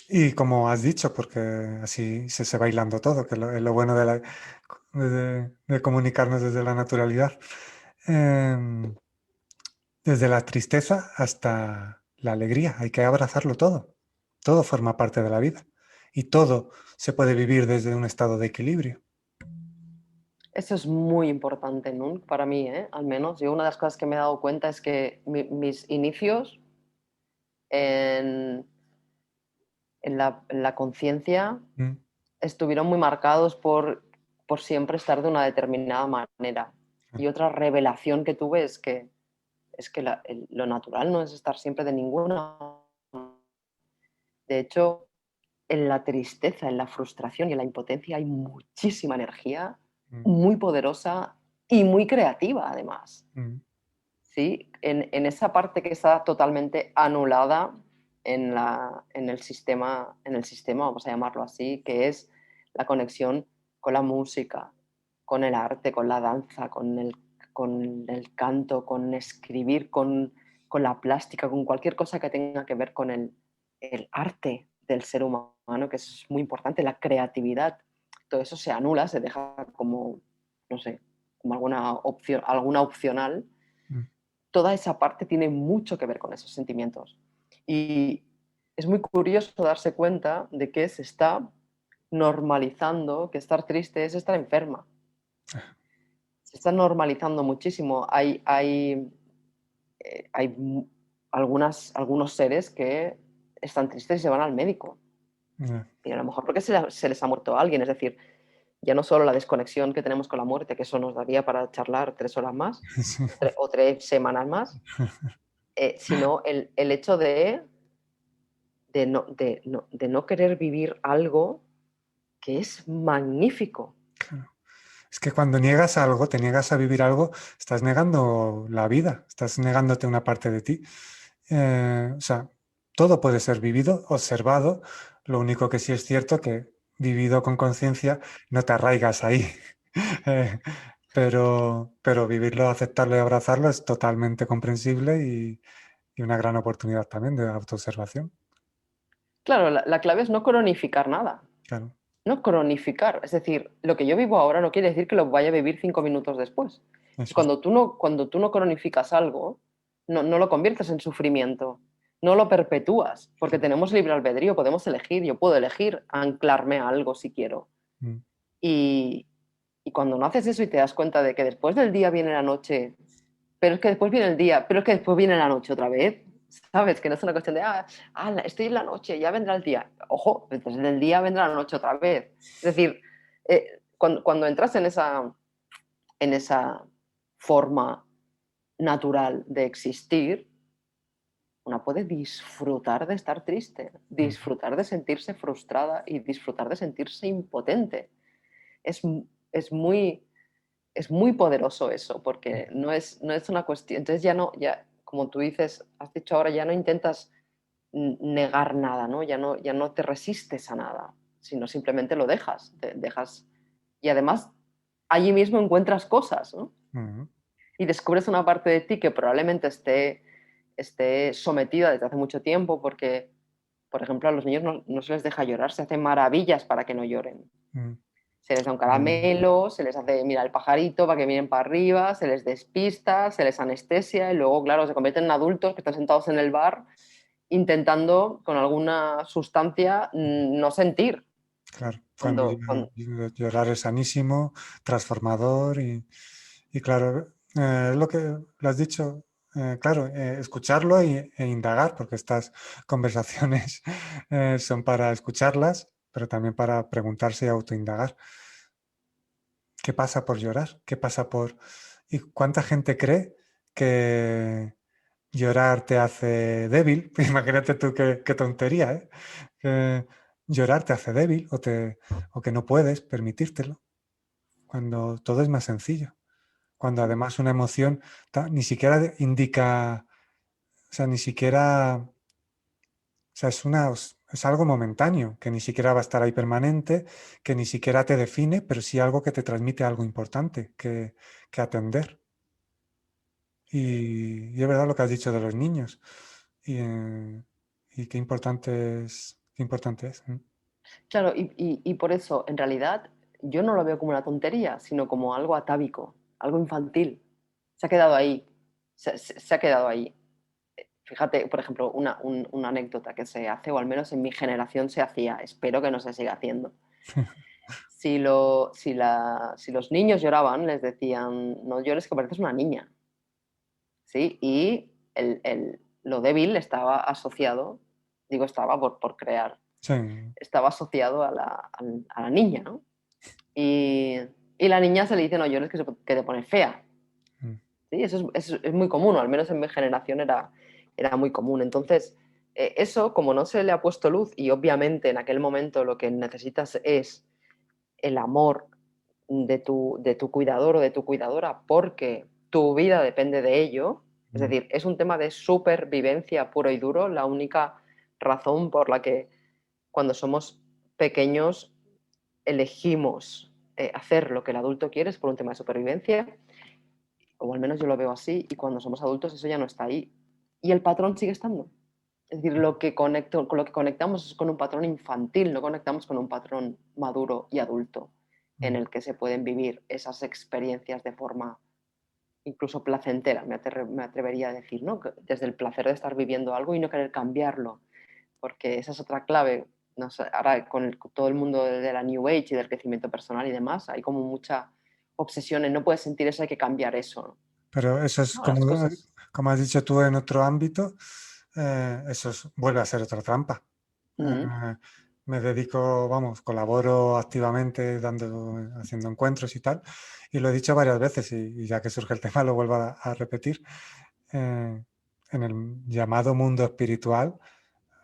y como has dicho, porque así se va hilando todo, que es lo bueno de comunicarnos desde la naturalidad. Eh, Desde la tristeza hasta la alegría, hay que abrazarlo todo. Todo forma parte de la vida y todo se puede vivir desde un estado de equilibrio.
Eso es muy importante, ¿no? Para mí, ¿eh? Al menos. Yo una de las cosas que me he dado cuenta es que mis inicios en, en la conciencia
Mm,
estuvieron muy marcados por siempre estar de una determinada manera.
claro,
Y otra revelación que tuve es que lo natural no es estar siempre de ninguna. De hecho, en la tristeza, en la frustración y en la impotencia hay muchísima energía
mm,
muy poderosa y muy creativa, además.
mm,
¿Sí? En esa parte que está totalmente anulada, en el sistema, vamos a llamarlo así, que es la conexión con la música, con el arte, con la danza, con el canto, con escribir, con la plástica, con cualquier cosa que tenga que ver con el arte del ser humano, que es muy importante, la creatividad. Todo eso se anula, se deja como, no sé, como alguna opcional.
Mm.
Toda esa parte tiene mucho que ver con esos sentimientos. Y es muy curioso darse cuenta de que se está normalizando que estar triste es estar enferma. Se está normalizando muchísimo. Hay algunos seres que están tristes y se van al médico.
Ya.
Y a lo mejor porque se les ha muerto alguien. Es decir, ya no solo la desconexión que tenemos con la muerte, que eso nos daría para charlar 3 horas más
Sí.
o 3 semanas más, sino el hecho de no querer vivir algo que es magnífico.
Claro. Es que cuando niegas algo, te niegas a vivir algo, estás negando la vida, estás negándote una parte de ti. O sea, todo puede ser vivido, observado. Lo único que sí es cierto que vivido con conciencia no te arraigas ahí. Eh, pero vivirlo, aceptarlo y abrazarlo es totalmente comprensible y una gran oportunidad también de autoobservación.
Claro, la clave es no cronificar nada.
Claro,
No cronificar. Es decir, lo que yo vivo ahora no quiere decir que lo vaya a vivir 5 minutos después.
eso es.
Cuando tú no cronificas algo, no lo conviertes en sufrimiento, no lo perpetúas, porque tenemos libre albedrío, podemos elegir, yo puedo elegir anclarme a algo si quiero.
Mm.
Y, y cuando no haces eso y te das cuenta de que después del día viene la noche, pero es que después viene el día, pero es que después viene la noche otra vez, ¿sabes? Que no es una cuestión de, estoy en la noche, ya vendrá el día. Ojo, después del día vendrá la noche otra vez. Es decir, cuando entras en esa forma natural de existir, una puede disfrutar de estar triste,
Mm.
disfrutar de sentirse frustrada y disfrutar de sentirse impotente. Es, es muy, es muy poderoso eso, porque no es una cuestión. Entonces ya, como tú dices, has dicho ahora, ya no intentas negar nada, ¿no? Ya no te resistes a nada, sino simplemente lo dejas. Y además, allí mismo encuentras cosas, ¿no?
Mm.
Y descubres una parte de ti que probablemente esté sometida desde hace mucho tiempo, porque, por ejemplo, a los niños no se les deja llorar, se hacen maravillas para que no lloren.
Mm.
Se les da un
Mm.
caramelo, se les hace mirar el pajarito para que miren para arriba, se les despista, se les anestesia y luego, claro, se convierten en adultos que están sentados en el bar intentando con alguna sustancia no sentir.
Claro, cuando
Cuando, cuando,
llorar es sanísimo, transformador y claro, es lo que lo has dicho, claro, escucharlo e indagar, porque estas conversaciones son para escucharlas, pero también para preguntarse y autoindagar. ¿Qué pasa por llorar? ¿Qué pasa por... ¿Y cuánta gente cree que llorar te hace débil? Imagínate tú qué tontería, ¿eh? Que llorar te hace débil o que no puedes permitírtelo, cuando todo es más sencillo. Cuando además una emoción ni siquiera indica, o sea, ni siquiera, o sea, es algo momentáneo, que ni siquiera va a estar ahí permanente, que ni siquiera te define, pero sí algo que te transmite algo importante que atender. Y es verdad lo que has dicho de los niños. Y qué importante es, qué importante es. Mm.
claro, y por eso, en realidad, yo no lo veo como una tontería, sino como algo atávico, algo infantil. Se ha quedado ahí, se ha quedado ahí. Fíjate, por ejemplo, una anécdota que se hace, o al menos en mi generación se hacía, espero que no se siga haciendo. Si los niños lloraban, les decían, no llores que pareces una niña. ¿Sí? Y lo débil estaba asociado, digo estaba por crear,
Sí,
estaba asociado a la niña, ¿no? Y, y la niña se le dice, no llores que te pones fea.
mm,
¿Sí? Eso es muy común, o al menos en mi generación era muy común. Entonces, eso, como no se le ha puesto luz y obviamente en aquel momento lo que necesitas es el amor de tu cuidador o de tu cuidadora porque tu vida depende de ello, es
mm,
decir, es un tema de supervivencia puro y duro, la única razón por la que cuando somos pequeños elegimos hacer lo que el adulto quiere, es por un tema de supervivencia, o al menos yo lo veo así, y cuando somos adultos eso ya no está ahí. Y el patrón sigue estando. Es decir, con lo que conectamos es con un patrón infantil, no conectamos con un patrón maduro y adulto en
mm.
el que se pueden vivir esas experiencias de forma incluso placentera, me atrevería a decir, ¿no? Desde el placer de estar viviendo algo y no querer cambiarlo, porque esa es otra clave. No sé, ahora con todo el mundo de la New Age y del crecimiento personal y demás, hay como mucha obsesión en no puedes sentir eso, hay que cambiar eso.
Pero eso es
No, las cosas.
como has dicho tú en otro ámbito, vuelve a ser otra trampa.
Mm,
Eh, Me dedico, vamos, colaboro activamente haciendo encuentros y tal, y lo he dicho varias veces y ya que surge el tema lo vuelvo a repetir. Eh, en el llamado mundo espiritual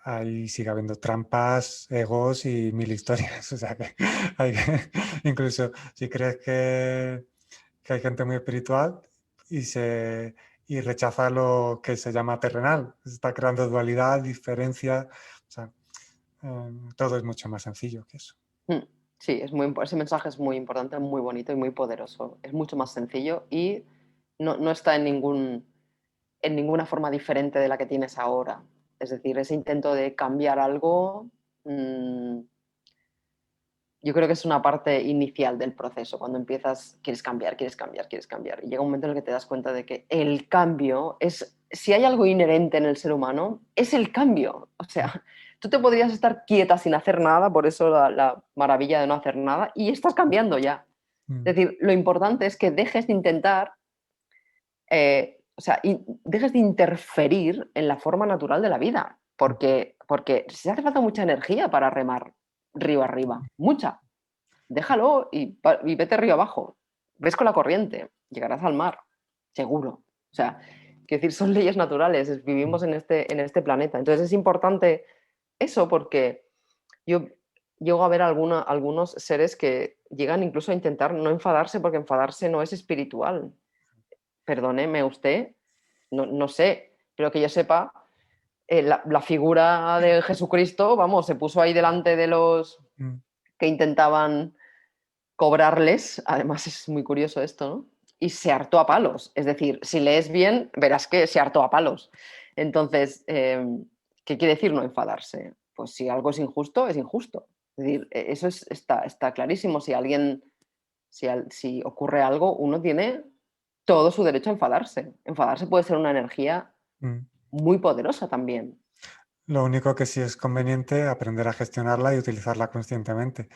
ahí sigue habiendo trampas, egos y mil historias. O sea que, incluso si crees que hay gente muy espiritual y, y rechaza lo que se llama terrenal, se está creando dualidad, diferencia. O sea, todo es mucho más sencillo que eso.
mm. Sí, ese mensaje es muy importante, muy bonito y muy poderoso. Es mucho más sencillo y no está en ninguna forma diferente de la que tienes ahora. Es decir, ese intento de cambiar algo, yo creo que es una parte inicial del proceso. Cuando empiezas, quieres cambiar, quieres cambiar, quieres cambiar. Y llega un momento en el que te das cuenta de que el cambio es, si hay algo inherente en el ser humano, es el cambio. O sea, tú te podrías estar quieta sin hacer nada, por eso la maravilla de no hacer nada, y estás cambiando ya.
Mm,
Es decir, lo importante es que dejes de intentar, o sea, dejes de interferir en la forma natural de la vida, porque se hace falta mucha energía para remar río arriba, mucha. Déjalo y vete río abajo. Ves con la corriente, llegarás al mar, seguro. O sea, quiero decir, son leyes naturales,
mm,
vivimos en este planeta. Entonces es importante eso porque yo llego a ver algunos seres que llegan incluso a intentar no enfadarse porque enfadarse no es espiritual. Perdóneme usted, no sé, pero que yo sepa, la figura de Jesucristo, vamos, se puso ahí delante de los
mm.
que intentaban cobrarles, además es muy curioso esto, ¿no? Y se hartó a palos. Es decir, si lees bien, verás que se hartó a palos. Entonces, ¿qué quiere decir no enfadarse? Pues si algo es injusto, es injusto. Es decir, eso está clarísimo. Si ocurre algo, uno tiene todo su derecho a enfadarse. Enfadarse puede ser una energía
Mm.
muy poderosa también.
Lo único que sí es conveniente aprender a gestionarla y utilizarla conscientemente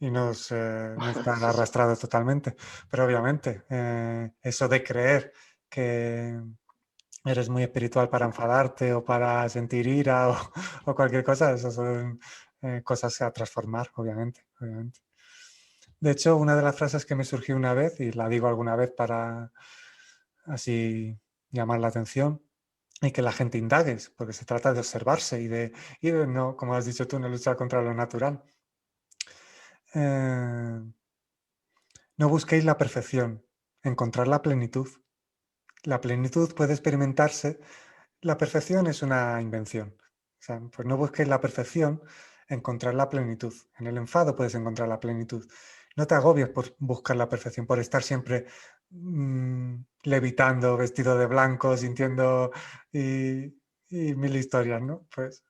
y no estar
Sí, sí.
arrastrado totalmente. Pero obviamente, eso de creer que eres muy espiritual para enfadarte o para sentir ira o cualquier cosa, esas son cosas a transformar, obviamente, obviamente. De hecho, una de las frases que me surgió una vez, y la digo alguna vez para así llamar la atención, y que la gente indagues, porque se trata de observarse y de no, como has dicho tú, no luchar contra lo natural. Eh, no busquéis la perfección, encontrar la plenitud. La plenitud puede experimentarse, la perfección es una invención. O sea, pues no busquéis la perfección, encontrar la plenitud. En el enfado puedes encontrar la plenitud. No te agobies por buscar la perfección, por estar siempre levitando, vestido de blanco, sintiendo y, y mil historias, ¿no? Pues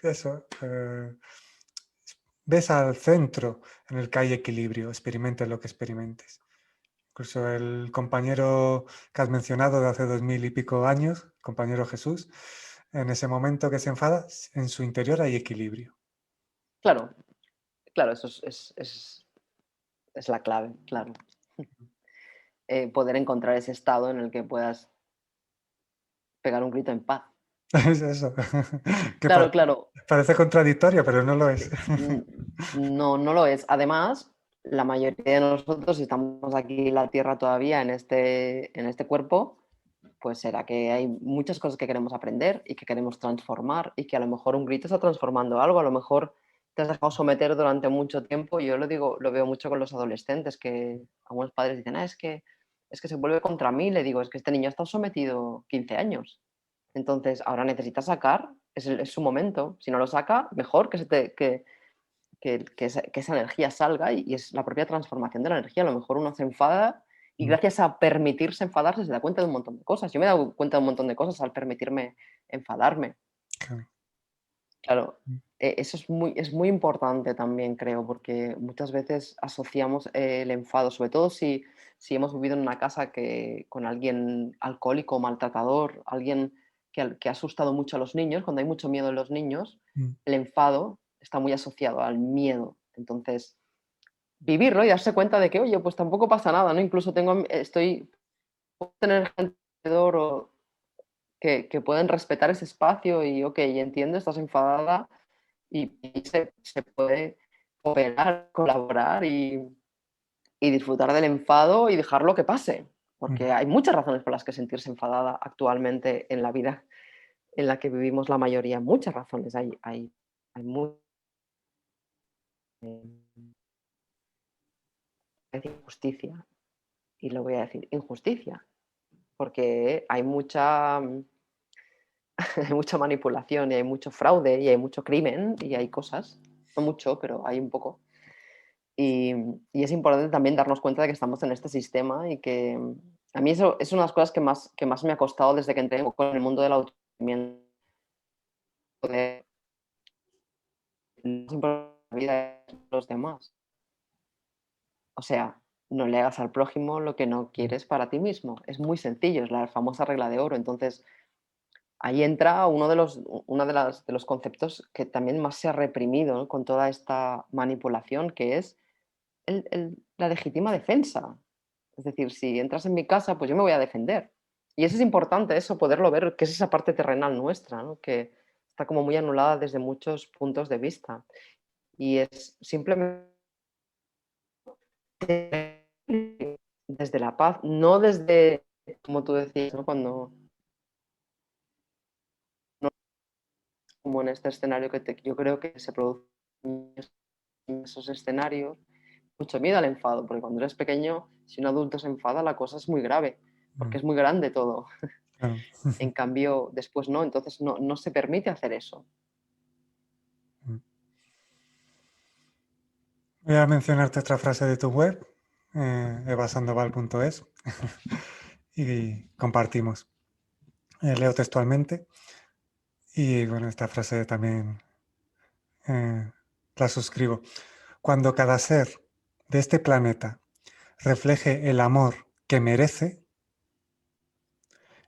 eso. Ves al centro en el que hay equilibrio, experimentes lo que experimentes. Incluso el compañero que has mencionado de hace 2000 y pico años, compañero Jesús, en ese momento que se enfada, en su interior hay equilibrio.
Claro, claro, eso es la clave, claro. Poder encontrar ese estado en el que puedas pegar un grito en paz.
Es eso, que
Claro, claro,
parece contradictorio, pero no lo es.
n- no lo es. Además, la mayoría de nosotros, si estamos aquí en la Tierra todavía, en este cuerpo, pues será que hay muchas cosas que queremos aprender y que queremos transformar y que a lo mejor un grito está transformando algo, a lo mejor te has dejado someter durante mucho tiempo. Yo lo digo, lo veo mucho con los adolescentes, que algunos padres dicen, es que se vuelve contra mí. Le digo, es que este niño ha estado sometido 15 años. Entonces, ahora necesitas sacar, es su momento. Si no lo saca, mejor que, se te, que esa energía salga y es la propia transformación de la energía. A lo mejor uno se enfada y
mm,
gracias a permitirse enfadarse se da cuenta de un montón de cosas. Yo me he dado cuenta de un montón de cosas al permitirme enfadarme.
claro,
Claro,
mm,
eso es muy importante también, creo, porque muchas veces asociamos el enfado, sobre todo si hemos vivido en una casa con alguien alcohólico, maltratador, alguien que ha asustado mucho a los niños, cuando hay mucho miedo en los niños,
mm,
el enfado está muy asociado al miedo. Entonces, vivirlo y darse cuenta de que, oye, pues tampoco pasa nada, ¿no? Incluso puedo tener gente alrededor que pueden respetar ese espacio y, ok, entiendo, estás enfadada y se puede cooperar, colaborar y disfrutar del enfado y dejarlo que pase.
mm,
Porque hay muchas razones por las que sentirse enfadada actualmente en la vida en la que vivimos la mayoría. Muchas razones. Hay mucha injusticia. Y lo voy a decir, injusticia. Porque hay mucha manipulación y hay mucho fraude y hay mucho crimen y hay cosas. No mucho, pero hay un poco. Y, y es importante también darnos cuenta de que estamos en este sistema y que a mí eso es una de las cosas que más me ha costado desde que entré con el mundo del autoconocimiento. De no importa la vida de los demás. O sea, no le hagas al prójimo lo que no
mm,
quieres para ti mismo. Es muy sencillo, es la famosa regla de oro. Entonces, ahí entra uno de los conceptos que también más se ha reprimido, ¿no? Con toda esta manipulación, que es la legítima defensa. Es decir, si entras en mi casa, pues yo me voy a defender. Y eso es importante, eso, poderlo ver, que es esa parte terrenal nuestra, ¿no? Que está como muy anulada desde muchos puntos de vista. Y es simplemente desde la paz, no desde, como tú decías, ¿no? Cuando, no, como en este escenario yo creo que se produce en esos escenarios, mucho miedo al enfado, porque cuando eres pequeño, si un adulto se enfada, la cosa es muy grave, porque
mm,
es muy grande todo.
claro.
En cambio, después no, entonces no se permite hacer eso.
Mm. Voy a mencionarte otra frase de tu web, evasandoval.es, y compartimos. Leo textualmente y bueno, esta frase también eh, la suscribo. Cuando cada ser de este planeta refleje el amor que merece,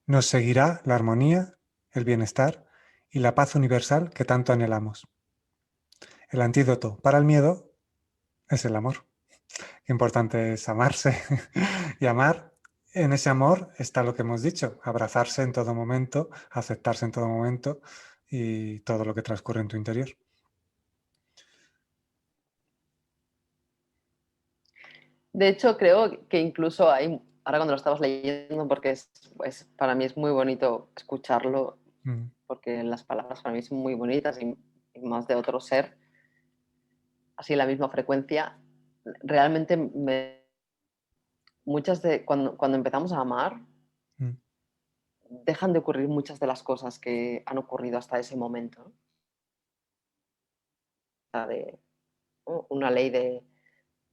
nos seguirá la armonía, el bienestar y la paz universal que tanto anhelamos. El antídoto para el miedo es el amor. Qué importante es amarse y amar. En ese amor está lo que hemos dicho, abrazarse en todo momento, aceptarse en todo momento y todo lo que transcurre en tu interior.
De hecho, creo que incluso hay, ahora cuando lo estabas leyendo, porque para mí es muy bonito escucharlo,
Mm,
porque las palabras para mí son muy bonitas y más de otro ser, así la misma frecuencia, realmente cuando empezamos a amar,
mm,
dejan de ocurrir muchas de las cosas que han ocurrido hasta ese momento, ¿no? O sea, ¿no? Una ley de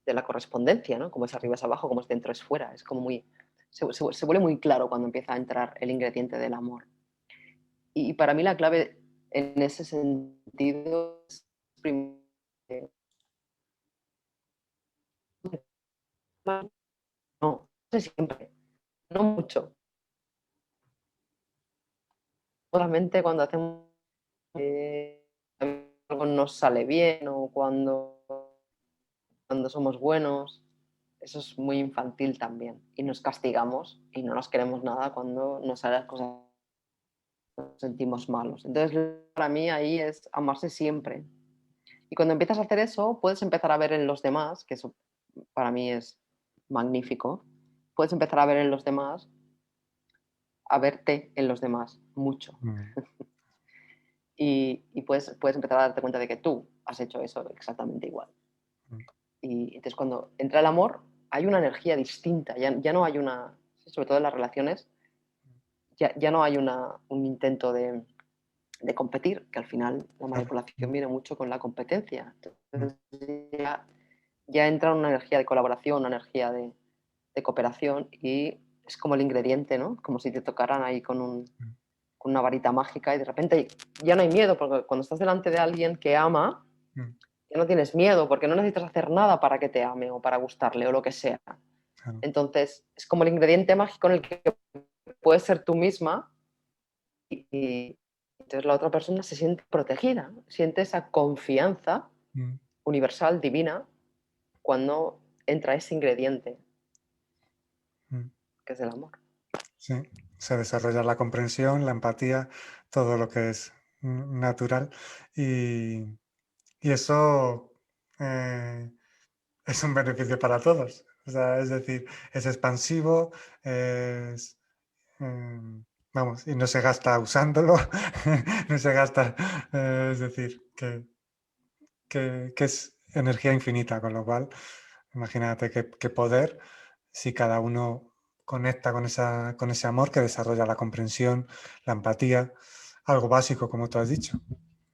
la correspondencia, ¿no? Como es arriba es abajo, como es dentro es fuera. Es como se vuelve muy claro cuando empieza a entrar el ingrediente del amor. Y para mí la clave en ese sentido es primero, no sé siempre, no mucho. Solamente cuando hacemos algo nos sale bien o cuando somos buenos. Eso es muy infantil también. Y nos castigamos y no nos queremos nada cuando nos salen las cosas, nos sentimos malos. Entonces, para mí ahí es amarse siempre. Y cuando empiezas a hacer eso, puedes empezar a ver en los demás, que eso para mí es magnífico, puedes empezar a ver en los demás, a verte en los demás mucho.
mm,
Y puedes empezar a darte cuenta de que tú has hecho eso exactamente igual.
mm,
Y entonces cuando entra el amor, hay una energía distinta, ya no hay sobre todo en las relaciones, ya no hay un intento de competir, que al final la
claro.
manipulación viene mucho con la competencia. Entonces ya entra una energía de colaboración, una energía de cooperación y es como el ingrediente, ¿no? Como si te tocaran ahí con una varita mágica y de repente ya no hay miedo, porque cuando estás delante de alguien que ama, ya no tienes miedo, porque no necesitas hacer nada para que te ame o para gustarle o lo que sea.
Claro.
Entonces, es como el ingrediente mágico en el que puedes ser tú misma y entonces la otra persona se siente protegida, siente esa confianza universal, divina, cuando entra ese ingrediente que es el amor.
Sí, se desarrolla la comprensión, la empatía, todo lo que es natural y, y eso eh, es un beneficio para todos. O sea, es decir, es expansivo, es, vamos, y no se gasta usándolo, no se gasta, es decir, que es energía infinita, con lo cual, imagínate qué poder si cada uno conecta con ese amor que desarrolla la comprensión, la empatía, algo básico, como tú has dicho.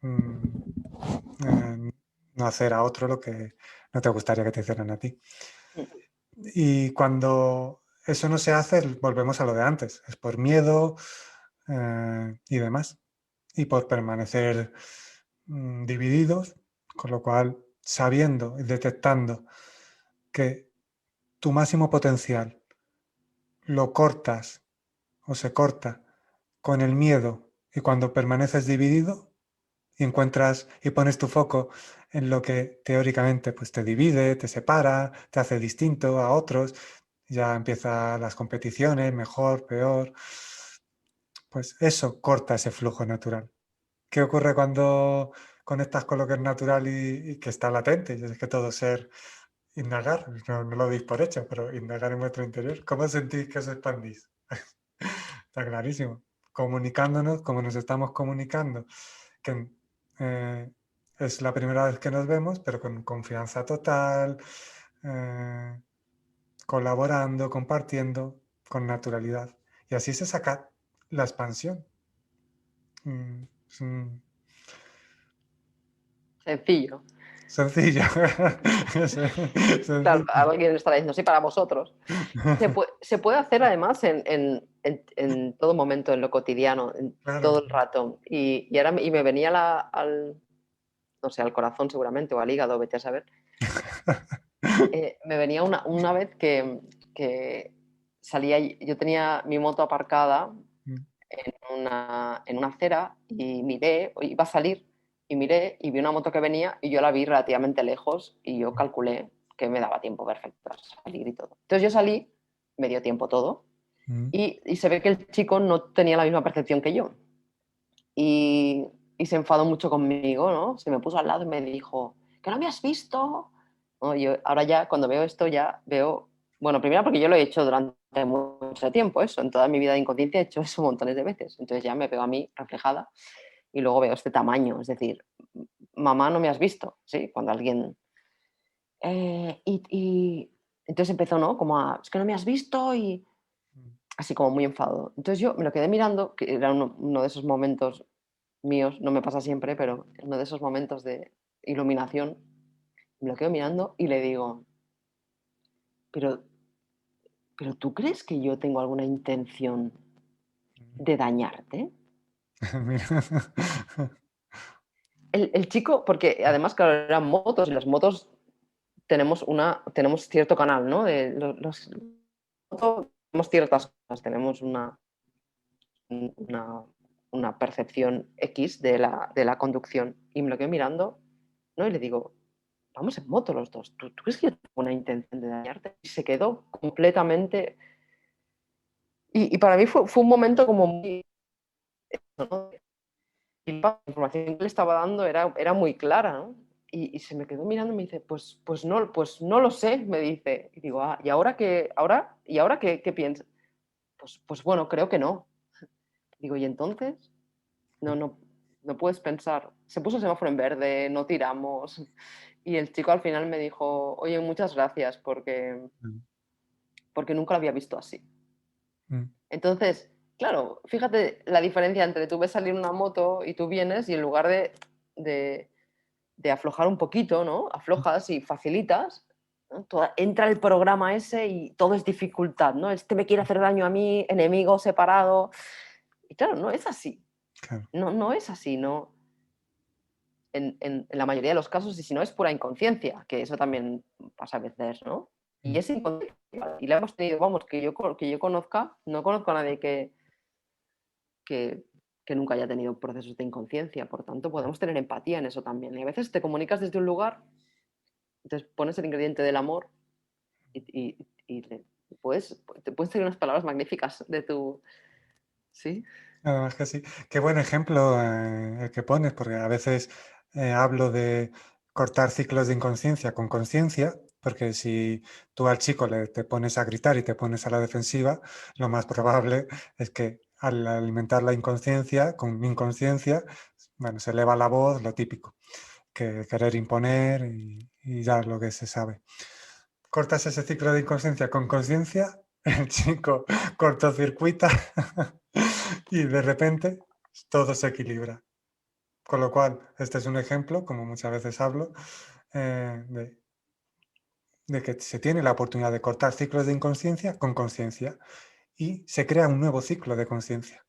Mm, no hacer a otro lo que no te gustaría que te hicieran a ti. Y cuando eso no se hace, volvemos a lo de antes, es por miedo y demás, y por permanecer divididos, con lo cual sabiendo y detectando que tu máximo potencial lo cortas o se corta con el miedo y cuando permaneces dividido y encuentras y pones tu foco en lo que teóricamente pues te divide, te separa, te hace distinto a otros, ya empiezan las competiciones, mejor, peor, pues eso corta ese flujo natural. ¿Qué ocurre cuando conectas con lo que es natural y que está latente? Y es que todo ser indagar, no lo deis por hecho, pero indagar en vuestro interior. ¿Cómo sentís que os expandís? Está clarísimo. Comunicándonos como nos estamos comunicando, que eh, es la primera vez que nos vemos, pero con confianza total, eh, colaborando, compartiendo, con naturalidad. Y así se saca la expansión. Es
Sencillo.
sencillo.
Claro,
Sencillo.
alguien estará diciendo, sí, para vosotros. Se puede hacer además en todo momento, en lo cotidiano, en
Claro.
todo el rato. Y me venía no sé, al corazón seguramente, o al hígado, vete a saber. Me venía una vez que salía, yo tenía mi moto aparcada en una acera y miré, iba a salir y miré y vi una moto que venía y yo la vi relativamente lejos y yo calculé que me daba tiempo perfecto para salir y todo. Entonces yo salí, me dio tiempo todo y se ve que el chico no tenía la misma percepción que yo y, y se enfadó mucho conmigo, ¿no? Se me puso al lado y me dijo, ¿que no me has visto? No, yo ahora ya cuando veo esto ya veo, bueno, primero porque yo lo he hecho durante mucho tiempo, eso, en toda mi vida de inconsciencia he hecho eso montones de veces, entonces ya me veo a mí reflejada y luego veo este tamaño, es decir, mamá no me has visto, ¿sí? Cuando alguien... entonces empezó, ¿no? Como a, es que no me has visto y así como muy enfadado. Entonces yo me lo quedé mirando, que era uno de esos momentos míos, no me pasa siempre, pero uno de esos momentos de iluminación, me lo quedo mirando y le digo, pero, pero ¿tú crees que yo tengo alguna intención de dañarte?
Mira.
El chico, porque además, claro, eran motos y las motos tenemos cierto canal, ¿no? Motos tenemos ciertas cosas, tenemos una, una percepción X de la conducción. Y me lo quedo mirando, ¿no? Y le digo, vamos en moto los dos. ¿Tú crees que yo tengo una intención de dañarte? Y se quedó completamente. Y para mí fue un momento como muy, ¿no? Y la información que le estaba dando era muy clara, ¿no? Y se me quedó mirando y me dice, pues no lo sé, me dice. Y digo, ¿y ahora qué piensas? Pues bueno, creo que no. Digo, ¿y entonces? No puedes pensar. Se puso el semáforo en verde, no tiramos. Y el chico al final me dijo, oye, muchas gracias porque nunca lo había visto así. Entonces, claro, fíjate la diferencia entre tú ves salir una moto y tú vienes y en lugar de, de aflojar un poquito, ¿no? Aflojas y facilitas, ¿no? Entra el programa ese y todo es dificultad, ¿no? Este me quiere hacer daño a mí, enemigo separado. Y claro, no es así.
Claro.
No, no es así, no. En la mayoría de los casos, y si no es pura inconsciencia, que eso también pasa a veces, ¿no? Y
Mm,
es inconsciencia. Y la hemos tenido, vamos, que yo conozca, no conozco a nadie que, que nunca haya tenido procesos de inconsciencia. Por tanto, podemos tener empatía en eso también. Y a veces te comunicas desde un lugar, entonces pones el ingrediente del amor y te puedes decir unas palabras magníficas de tu... Sí,
Además que sí. Qué buen ejemplo el que pones, porque a veces hablo de cortar ciclos de inconsciencia con conciencia, porque si tú al chico te pones a gritar y te pones a la defensiva, lo más probable es que al alimentar la inconsciencia, con inconsciencia, bueno, se eleva la voz, lo típico, que querer imponer y dar lo que se sabe. Cortas ese ciclo de inconsciencia con conciencia, el chico cortocircuita y de repente todo se equilibra. Con lo cual, este es un ejemplo, como muchas veces hablo, de que se tiene la oportunidad de cortar ciclos de inconsciencia con conciencia y se crea un nuevo ciclo de conciencia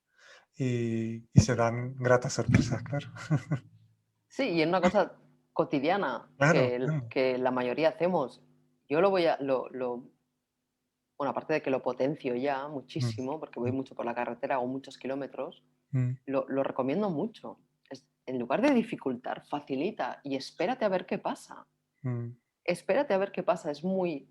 y se dan gratas sorpresas, claro.
sí, y en una cosa cotidiana
Claro, claro.
que la mayoría hacemos. Yo lo voy a, bueno, aparte de que lo potencio ya
Mm,
muchísimo, porque voy
mm,
mucho por la carretera, hago muchos kilómetros,
mm,
lo recomiendo mucho. En lugar de dificultar, facilita y espérate a ver qué pasa.
mm,
Espérate a ver qué pasa. Es muy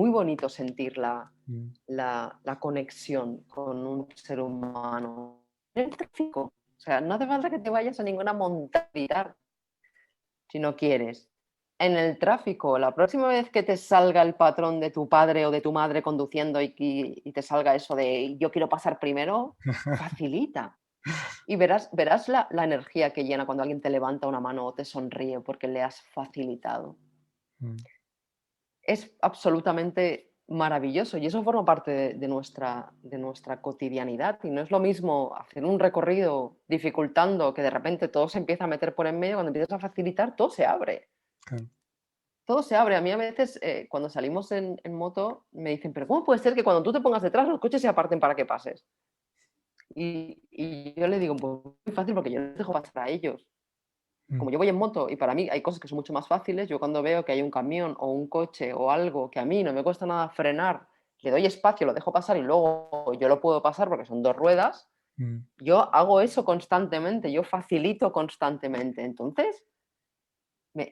bonito sentir
mm.
la conexión con un ser humano. En el tráfico. O sea, no hace falta que te vayas a ninguna montaña si no quieres. En el tráfico, la próxima vez que te salga el patrón de tu padre o de tu madre conduciendo y te salga eso de yo quiero pasar primero, facilita. Y verás la energía que llena cuando alguien te levanta una mano o te sonríe porque le has facilitado.
Mm,
Es absolutamente maravilloso y eso forma parte de nuestra cotidianidad. Y no es lo mismo hacer un recorrido dificultando que de repente todo se empieza a meter por en medio, cuando empiezas a facilitar, todo se abre.
claro.
Todo se abre. A mí a veces cuando salimos en moto me dicen, pero ¿cómo puede ser que cuando tú te pongas detrás los coches se aparten para que pases? Y yo le digo, pues muy fácil porque yo les dejo pasar a ellos.
Mm,
Como yo voy en moto y para mí hay cosas que son mucho más fáciles, yo cuando veo que hay un camión o un coche o algo que a mí no me cuesta nada frenar, le doy espacio, lo dejo pasar y luego yo lo puedo pasar porque son dos ruedas,
mm,
yo hago eso constantemente, yo facilito constantemente. Entonces,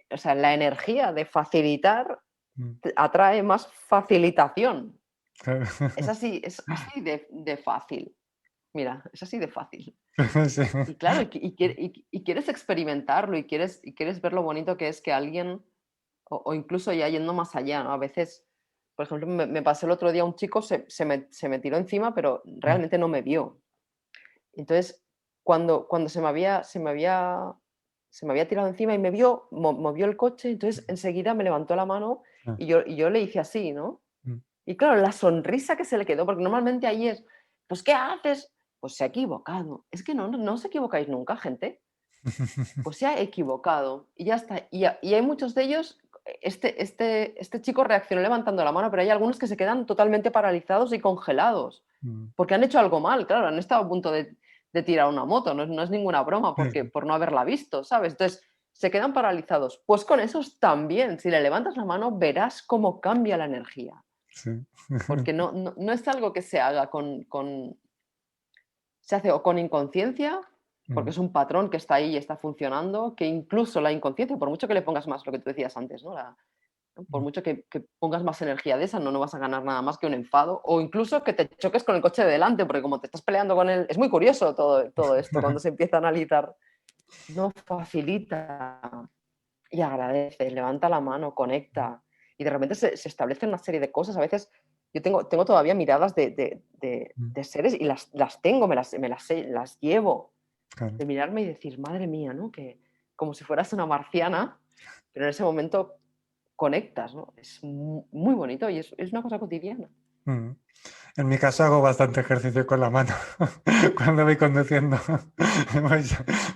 o sea, la energía de facilitar
mm.
atrae más facilitación.
Claro.
Es así de fácil. Mira, es así de fácil.
Sí.
Y claro, y quieres experimentarlo y quieres ver lo bonito que es que alguien, o incluso ya yendo más allá, ¿no? A veces, por ejemplo, me pasó el otro día un chico, se me tiró encima, pero
Mm,
realmente no me vio. Entonces, cuando se me había tirado encima y me vio, movió el coche, entonces enseguida me levantó la mano
ah,
y yo le hice así, ¿no?
mm.
Y claro, la sonrisa que se le quedó, porque normalmente ahí es, pues, ¿qué haces? Pues se ha equivocado. Es que no os equivocáis nunca, gente. Pues se ha equivocado y ya está. Y hay muchos de ellos, este chico reaccionó levantando la mano, pero hay algunos que se quedan totalmente paralizados y congelados,
Mm,
porque han hecho algo mal, claro, han estado a punto de tirar una moto, no es ninguna broma, porque
sí,
por no haberla visto, ¿sabes? Entonces, se quedan paralizados. Pues con esos también, si le levantas la mano, verás cómo cambia la energía,
sí.
porque no es algo que se haga se hace o con inconsciencia, porque
Mm,
es un patrón que está ahí y está funcionando, que incluso la inconsciencia, por mucho que le pongas más, lo que tú decías antes, ¿no? ¿no? Por
mm.
mucho que pongas más energía de esa, no vas a ganar nada más que un enfado o incluso que te choques con el coche de delante, porque como te estás peleando con él, es muy curioso todo esto cuando se empieza a analizar. No facilita y agradece, levanta la mano, conecta y de repente se establecen una serie de cosas. A veces yo tengo todavía miradas
Mm,
de seres y las tengo, las llevo
claro.
de mirarme y decir, madre mía, ¿no? Que como si fueras una marciana, pero en ese momento conectas, ¿no? Es muy bonito y es una cosa cotidiana.
Mm. En mi caso hago bastante ejercicio con la mano cuando voy conduciendo. Voy,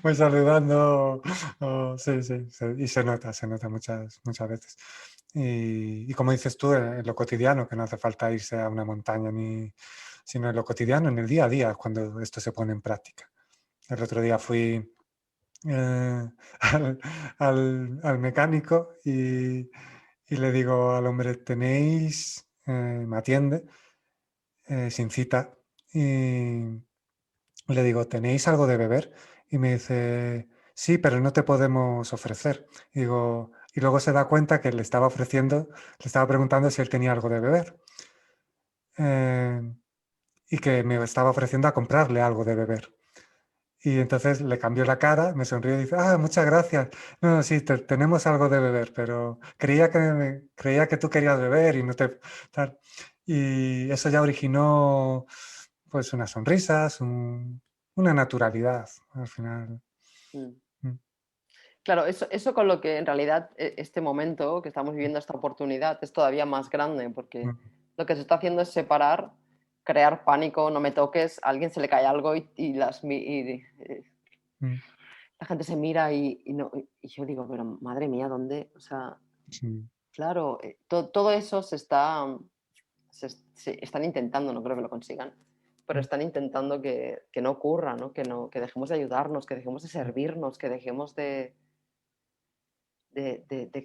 voy saludando. Sí, sí, y se nota muchas veces. Y como dices tú, en lo cotidiano, que no hace falta irse a una montaña, sino en lo cotidiano, en el día a día, cuando esto se pone en práctica. El otro día fui eh, al mecánico y le digo al hombre, tenéis, me atiende sin cita, y le digo, ¿tenéis algo de beber? Y me dice, sí, pero no te podemos ofrecer. Y digo, y luego se da cuenta que le estaba ofreciendo, le estaba preguntando si él tenía algo de beber. eh, y que me estaba ofreciendo a comprarle algo de beber. Y entonces le cambió la cara, me sonrió y dice, ah, muchas gracias. No, no, sí, tenemos algo de beber, pero creía que tú querías beber y no te... tal". Y eso ya originó pues unas sonrisas, una naturalidad al final.
Mm.
Mm,
Claro, eso con lo que en realidad este momento que estamos viviendo, esta oportunidad, es todavía más grande, porque
mm,
lo que se está haciendo es separar, crear pánico, no me toques, a alguien se le cae algo y
mm,
la gente se mira y no, y yo digo, pero madre mía, ¿dónde? O sea,
sí.
claro, todo eso se están intentando, no creo que lo consigan, pero
Mm,
están intentando que no ocurra, ¿no? Que dejemos de ayudarnos, que dejemos de servirnos, que dejemos de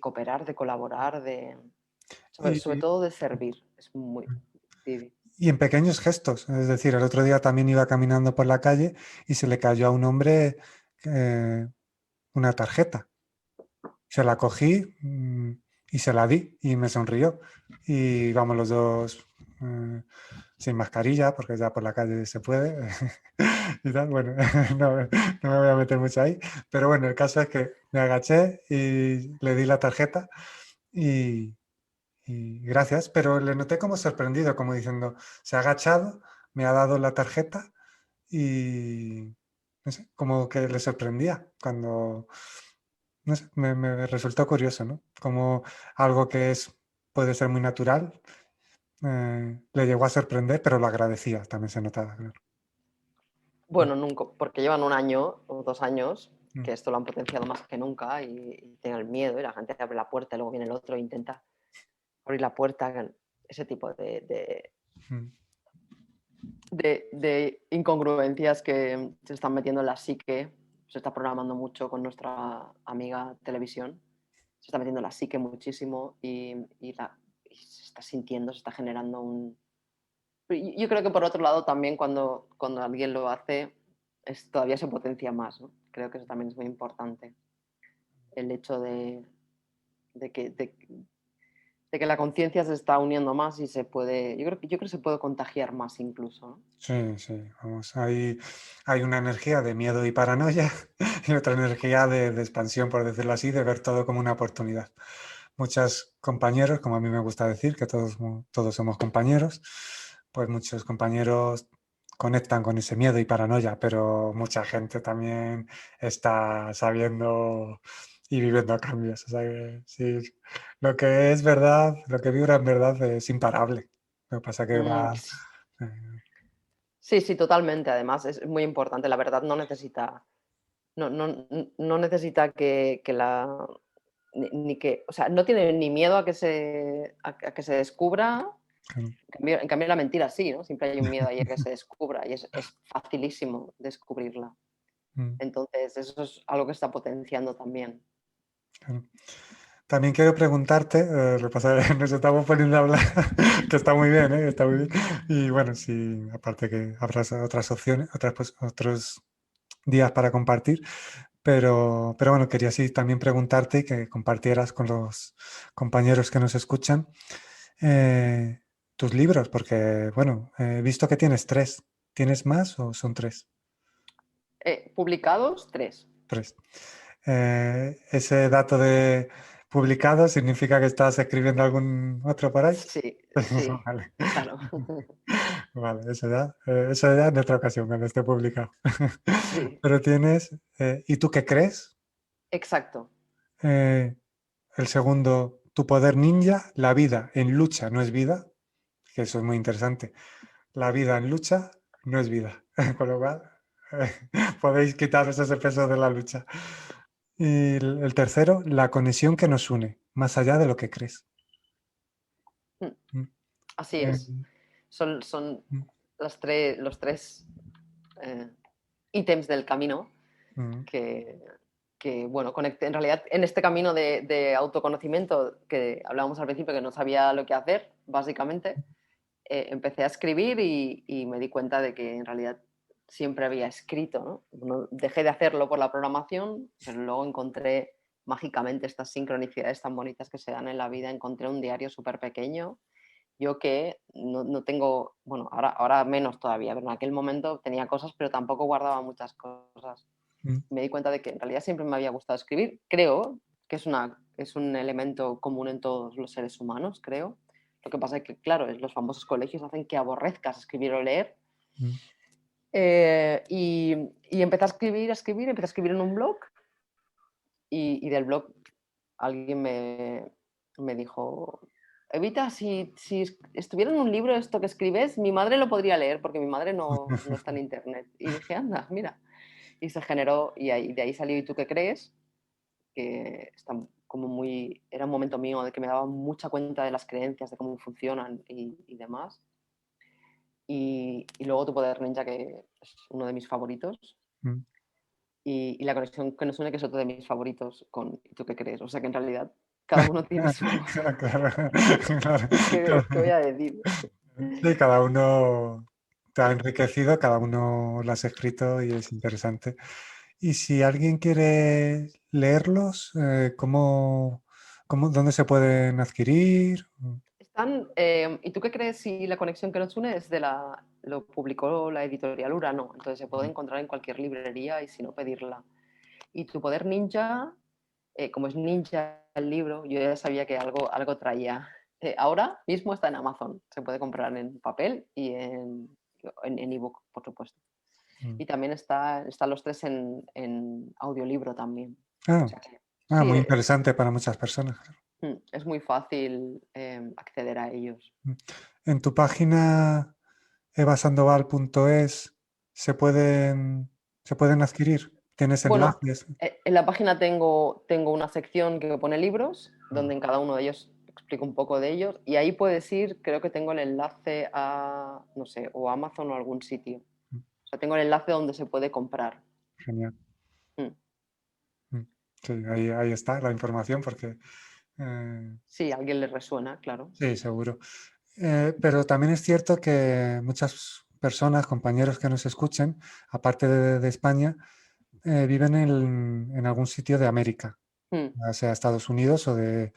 cooperar, de colaborar, sobre
Y,
todo de servir. Es muy... Vivi.
y en pequeños gestos, es decir, el otro día también iba caminando por la calle y se le cayó a un hombre eh, una tarjeta. Se la cogí y se la di y me sonrió. Y vamos los dos sin mascarilla, porque ya por la calle se puede. Y tal. Bueno, no, no me voy a meter mucho ahí. Pero bueno, el caso es que me agaché y le di la tarjeta y, y gracias. Pero le noté como sorprendido, como diciendo, se ha agachado, me ha dado la tarjeta y no sé, como que le sorprendía cuando no sé, me resultó curioso, ¿no? Como algo que puede ser muy natural, le llegó a sorprender, pero lo agradecía, también se notaba, claro. Mm,
Bueno, nunca, porque llevan 1 año o 2 años
mm,
que esto lo han potenciado más que nunca y tienen el miedo y la gente abre la puerta y luego viene el otro e intenta abrir la puerta. Ese tipo
mm,
de incongruencias que se están metiendo en la psique. Se está programando mucho con nuestra amiga televisión. Se está metiendo en la psique muchísimo y se está sintiendo, se está generando un... Yo creo que por otro lado también cuando alguien lo hace todavía se potencia más, ¿no? Creo que eso también es muy importante. El hecho de que la conciencia se está uniendo más y se puede, yo creo que se puede contagiar más incluso, ¿no?
sí, sí, vamos, hay una energía de miedo y paranoia y otra energía de expansión, por decirlo así, de ver todo como una oportunidad. Muchos compañeros, como a mí me gusta decir, que todos somos compañeros, pues muchos compañeros conectan con ese miedo y paranoia, pero mucha gente también está sabiendo y viviendo cambios. O sea que sí, lo que es verdad, lo que vibra en verdad es imparable. Lo que pasa que
Mm,
va... eh,
sí, sí, totalmente. Además, es muy importante. La verdad no necesita que la ni que, o sea, no tiene ni miedo a que se descubra.
claro.
En cambio, la mentira sí, ¿no? Siempre hay un miedo ahí a que se descubra y es facilísimo descubrirla.
Mm,
Entonces, eso es algo que está potenciando también.
claro. También quiero preguntarte, nos estamos poniendo a hablar, que está muy bien, ¿eh? Está muy bien. Y bueno, sí, aparte que habrás otras opciones, otros días para compartir, pero bueno, quería sí también preguntarte y que compartieras con los compañeros que nos escuchan eh, tus libros, porque bueno, he visto que tienes tres. ¿Tienes más o son tres?
Publicados, 3.
Tres. Ese dato de publicado significa que estás escribiendo algún otro por ahí.
Sí, sí,
Vale.
claro.
Vale, eso ya en otra ocasión, cuando esté publicado.
Sí,
Pero tienes, ¿y tú qué crees?
exacto.
Eh, el segundo, tu poder ninja, la vida en lucha no es vida, que eso es muy interesante. la vida en lucha no es vida. Con lo cual, eh, podéis quitaros ese peso de la lucha. Y el tercero, la conexión que nos une, más allá de lo que crees.
Mm,
Mm,
Así
eh,
es. Son
mm,
los tres eh, ítems del camino
mm,
que, bueno, conecté. En realidad, en este camino de autoconocimiento que hablábamos al principio, que no sabía lo que hacer, básicamente, empecé a escribir y me di cuenta de que en realidad siempre había escrito, ¿no? Dejé de hacerlo por la programación, pero luego encontré mágicamente estas sincronicidades tan bonitas que se dan en la vida. Encontré un diario súper pequeño. Yo que no tengo, bueno, ahora menos todavía, pero en aquel momento tenía cosas, pero tampoco guardaba muchas cosas.
mm,
Me di cuenta de que en realidad siempre me había gustado escribir. Creo que es un elemento común en todos los seres humanos, creo. Lo que pasa es que, claro, los famosos colegios hacen que aborrezcas escribir o leer.
mm.
Y empecé empecé a escribir en un blog y del blog alguien me dijo, Evita, si estuviera en un libro esto que escribes, mi madre lo podría leer porque mi madre no está en internet. Y dije, anda, mira. Y se generó, de ahí salió ¿Y tú qué crees? Que está como muy, era un momento mío de que me daba mucha cuenta de las creencias, de cómo funcionan y demás. Y luego Tu poder ninja, que es uno de mis favoritos.
Mm.
Y La conexión que nos une, que es otro de mis favoritos con ¿Y tú qué crees? O sea que en realidad cada uno tiene su...
Claro, claro,
¿Qué voy
claro.
a decir?
Sí, cada uno te ha enriquecido, cada uno lo has escrito y es interesante. Y si alguien quiere leerlos, ¿dónde se pueden adquirir?
¿Y tú qué crees si La conexión que nos une lo publicó la editorial Urano? Entonces se puede encontrar en cualquier librería y si no pedirla. Y Tu poder ninja, como es ninja el libro, yo ya sabía que algo traía. Ahora mismo está en Amazon, se puede comprar en papel y en ebook, por supuesto.
Mm.
Y también están los tres en audiolibro también. O
Ah,
sea que sí,
muy interesante para muchas personas.
es muy fácil acceder a ellos.
Mm. En tu página evasandoval.es se pueden adquirir. ¿Tienes
Bueno,
enlaces?
en la página tengo una sección que pone libros,
Mm.
donde en cada uno de ellos explico un poco de ellos, y ahí puedes ir, creo que tengo el enlace a, no sé, o Amazon o algún sitio.
Mm.
O sea, tengo el enlace donde se puede comprar.
Genial.
Mm.
Mm. Sí, ahí está la información porque
Sí, a alguien le resuena, claro.
sí, seguro. Pero también es cierto que muchas personas, compañeros que nos escuchen, aparte de España, viven en algún sitio de América,
Mm.
ya sea Estados Unidos o de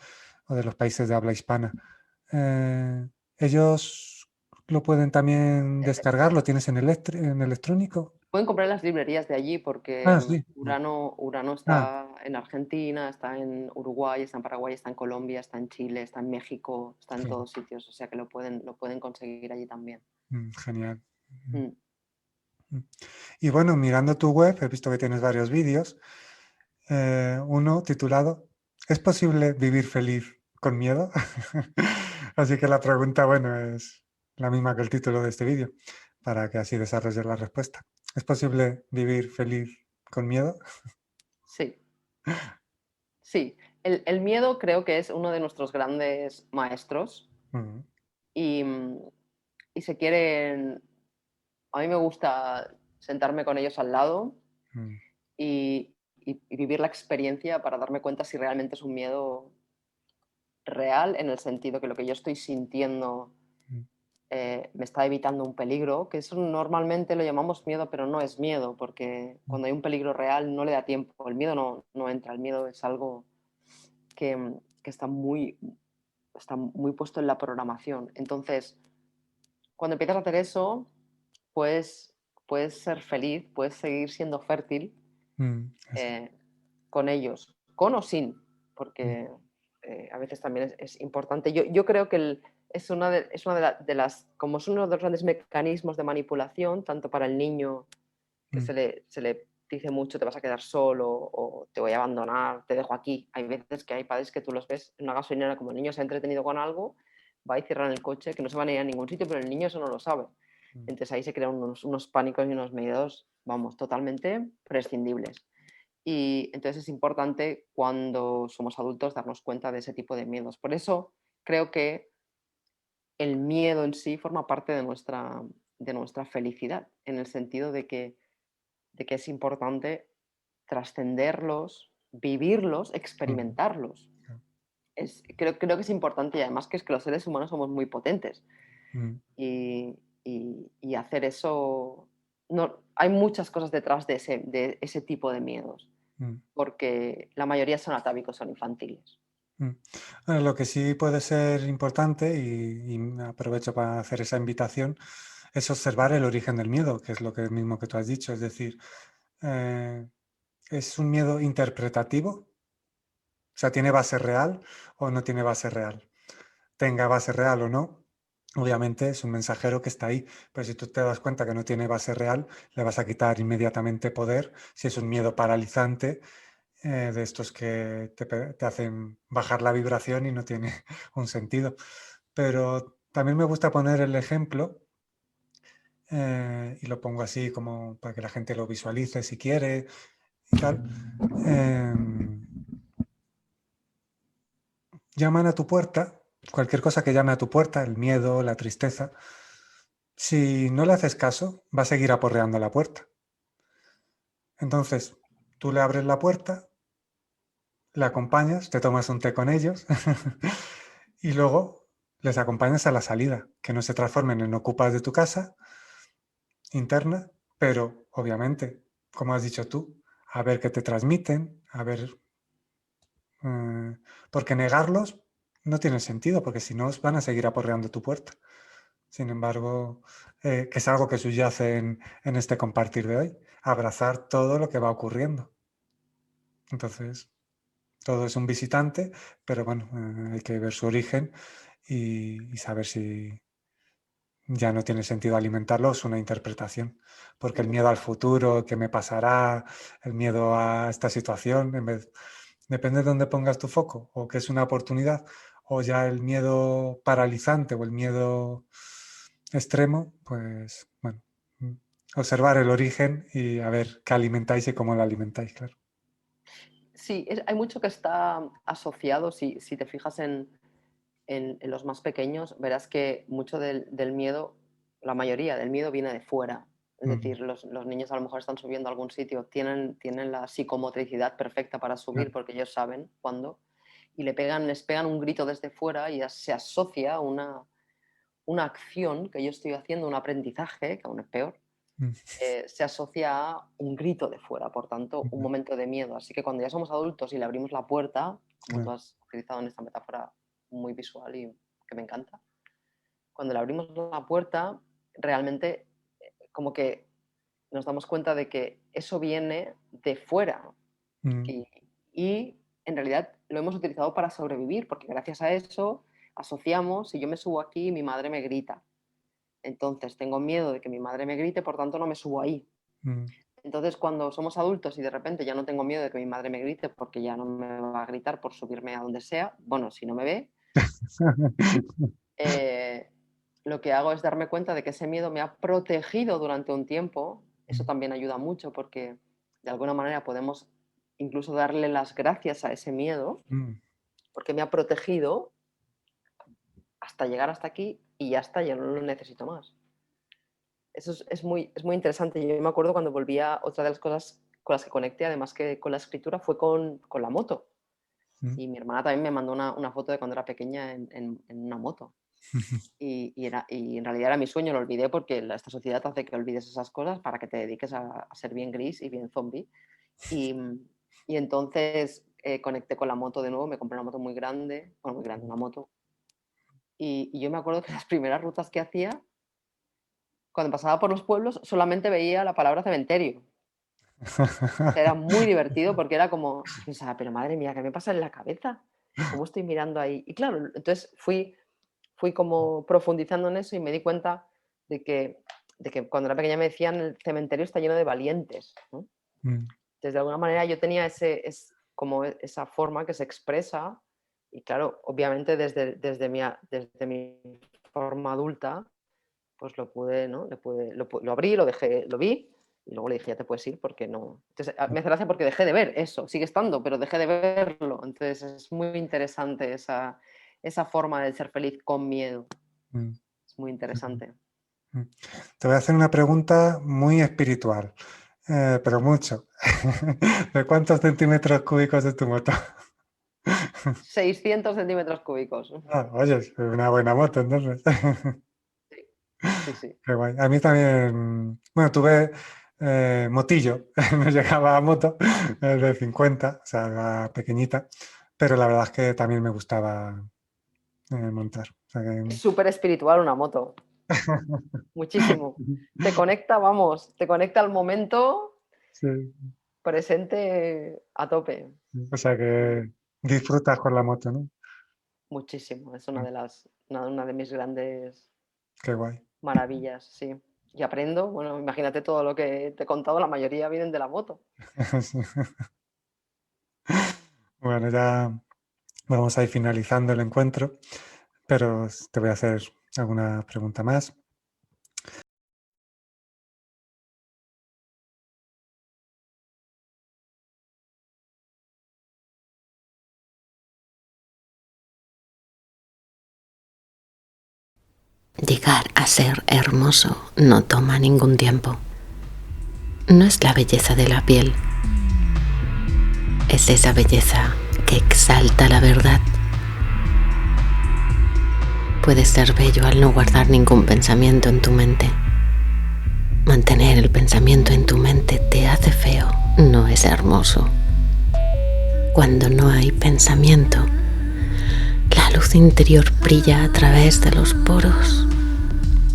los países de habla hispana. Eh, ellos lo pueden también descargar, ¿lo tienes en electrónico?
Pueden comprar en las librerías de allí porque
Ah, sí.
Urano
Ah,
está en Argentina, está en Uruguay, está en Paraguay, está en Colombia, está en Chile, está en México, está en
sí.
todos sitios, o sea que lo pueden conseguir allí también.
Genial. Mm,
Mm.
mm. Y bueno, mirando tu web, he visto que tienes varios vídeos. Uno titulado ¿Es posible vivir feliz con miedo? Así que la pregunta, bueno, es la misma que el título de este vídeo, para que así desarrolles la respuesta. ¿Es posible vivir feliz con miedo?
Sí, sí. El miedo creo que es uno de nuestros grandes maestros
Mm,
y, y se quieren... A mí me gusta sentarme con ellos al lado
mm,
y vivir la experiencia para darme cuenta si realmente es un miedo real, en el sentido que lo que yo estoy sintiendo
mm,
me está evitando un peligro, que eso normalmente lo llamamos miedo, pero no es miedo, porque
mm,
cuando hay un peligro real no le da tiempo, el miedo no entra, el miedo es algo que está muy puesto en la programación. Entonces, cuando empiezas a hacer eso, puedes ser feliz, puedes seguir siendo fértil
eso,
eh, con ellos, con o sin,
mm,
porque a veces también es importante. Yo creo que es una de las, como es uno de los grandes mecanismos de manipulación, tanto para el niño, que
mm,
se le dice mucho, te vas a quedar solo o te voy a abandonar, te dejo aquí. Hay veces que hay padres que tú los ves en una gasolinera, como el niño se ha entretenido con algo, va y cierran el coche, que no se van a ir a ningún sitio, pero el niño eso no lo sabe.
mm,
Entonces ahí se crean unos pánicos y unos miedos, vamos, totalmente prescindibles. Y entonces es importante cuando somos adultos darnos cuenta de ese tipo de miedos. Por eso creo que el miedo en sí forma parte de nuestra felicidad, en el sentido de que es importante trascenderlos, vivirlos,
mm,
experimentarlos.
claro,
Creo que es importante y además que es que los seres humanos somos muy potentes
mm,
y hacer eso, no, hay muchas cosas detrás de ese tipo de miedos,
mm,
porque la mayoría son atávicos, son infantiles.
mm. Lo que sí puede ser importante, y aprovecho para hacer esa invitación, es observar el origen del miedo, que es lo que mismo que tú has dicho. Es decir, eh, ¿es un miedo interpretativo? O sea, ¿tiene base real o no tiene base real? Tenga base real o no, obviamente es un mensajero que está ahí, pero si tú te das cuenta que no tiene base real, le vas a quitar inmediatamente poder. Si es un miedo paralizante, de estos que te hacen bajar la vibración y no tiene un sentido. Pero también me gusta poner el ejemplo, y lo pongo así como para que la gente lo visualice si quiere y tal. Em, Llaman a tu puerta, cualquier cosa que llame a tu puerta, el miedo, la tristeza. Si no le haces caso, va a seguir aporreando la puerta. Entonces, tú le abres la puerta, le acompañas, te tomas un té con ellos y luego les acompañas a la salida, que no se transformen en ocupas de tu casa interna, pero obviamente, como has dicho tú, a ver qué te transmiten, a ver, eh, porque negarlos no tiene sentido, porque si no van a seguir aporreando tu puerta. Sin embargo, que es algo que subyace en este compartir de hoy, abrazar todo lo que va ocurriendo. Entonces, todo es un visitante, pero bueno, hay que ver su origen y saber si ya no tiene sentido alimentarlo, es una interpretación. Porque el miedo al futuro, qué me pasará, el miedo a esta situación, depende de dónde pongas tu foco, o que es una oportunidad, o ya el miedo paralizante o el miedo extremo, pues bueno, observar el origen y a ver qué alimentáis y cómo lo alimentáis, claro.
Sí, hay mucho que está asociado, si te fijas en los más pequeños, verás que mucho del miedo, la mayoría del miedo viene de fuera. Es
Mm,
decir, los niños a lo mejor están subiendo a algún sitio, tienen la psicomotricidad perfecta para subir
claro,
porque ellos saben cuándo, y les pegan un grito desde fuera y ya se asocia una acción que yo estoy haciendo, un aprendizaje, que aún es peor,
mm,
se asocia a un grito de fuera, por tanto, un
mm,
momento de miedo. Así que cuando ya somos adultos y le abrimos la puerta, como tú
claro,
has utilizado en esta metáfora muy visual y que me encanta, cuando le abrimos la puerta, realmente como que nos damos cuenta de que eso viene de fuera
mm,
y, y en realidad lo hemos utilizado para sobrevivir, porque gracias a eso asociamos, si yo me subo aquí, mi madre me grita. Entonces tengo miedo de que mi madre me grite, por tanto no me subo ahí.
mm,
Entonces, cuando somos adultos y de repente ya no tengo miedo de que mi madre me grite porque ya no me va a gritar por subirme a donde sea, bueno, si no me ve, eh, lo que hago es darme cuenta de que ese miedo me ha protegido durante un tiempo. Eso
mm,
también ayuda mucho porque de alguna manera podemos incluso darle las gracias a ese miedo
mm,
porque me ha protegido hasta llegar hasta aquí y ya está, ya no lo necesito más. Eso es muy interesante. Yo me acuerdo cuando volvía, otra de las cosas con las que conecté, además que con la escritura, fue con la moto.
mm.
Y mi hermana también me mandó una foto de cuando era pequeña en una moto. Y en realidad era mi sueño, lo olvidé porque esta sociedad hace que olvides esas cosas para que te dediques a ser bien gris y bien zombie. Y, y entonces conecté con la moto de nuevo, me compré una moto muy grande, una moto. Y yo me acuerdo que las primeras rutas que hacía, cuando pasaba por los pueblos, solamente veía la palabra cementerio. Era muy divertido porque era como, yo pensaba, pero madre mía, ¿qué me pasa en la cabeza? ¿Cómo estoy mirando ahí? Y claro, entonces fui como profundizando en eso y me di cuenta de que cuando era pequeña me decían el cementerio está lleno de valientes, ¿no?
Mm,
Entonces, de alguna manera yo tenía como esa forma que se expresa y claro, obviamente desde mi forma adulta pues lo pude, ¿no? Lo abrí, lo dejé, lo vi y luego le dije, ya te puedes ir porque no. Entonces, me hace gracia porque dejé de ver eso, sigue estando, pero dejé de verlo. Entonces, es muy interesante esa forma de ser feliz con miedo.
Mm,
Es muy interesante.
mm. Te voy a hacer una pregunta muy espiritual, pero mucho. ¿De cuántos centímetros cúbicos es tu moto?
600 centímetros cúbicos.
Ah, oye, es una buena moto, entonces.
Sí, sí, sí.
Qué guay. A mí también, bueno, tuve motillo, no llegaba a moto, de 50, o sea, era pequeñita, pero la verdad es que también me gustaba montar. O sea
Es
que...
súper espiritual una moto, muchísimo. Te conecta, vamos, te conecta al momento
Sí,
presente a tope.
o sea que disfrutas con la moto, ¿no?
Muchísimo. Es una de mis grandes
Qué guay.
maravillas, sí. Y aprendo, bueno, imagínate todo lo que te he contado, la mayoría vienen de la moto.
Bueno, ya vamos a ir finalizando el encuentro, pero te voy a hacer alguna pregunta más.
Llegar a ser hermoso no toma ningún tiempo. No es la belleza de la piel, es esa belleza que exalta la verdad. Puedes ser bello al no guardar ningún pensamiento en tu mente. Mantener el pensamiento en tu mente te hace feo, no es hermoso. Cuando no hay pensamiento, la luz interior brilla a través de los poros,